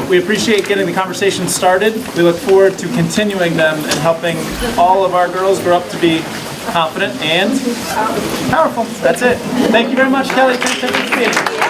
We appreciate getting the conversation started. We look forward to continuing them and helping all of our girls grow up to be confident and powerful. That's it. Thank you very much, Kelly. Thanks for being here.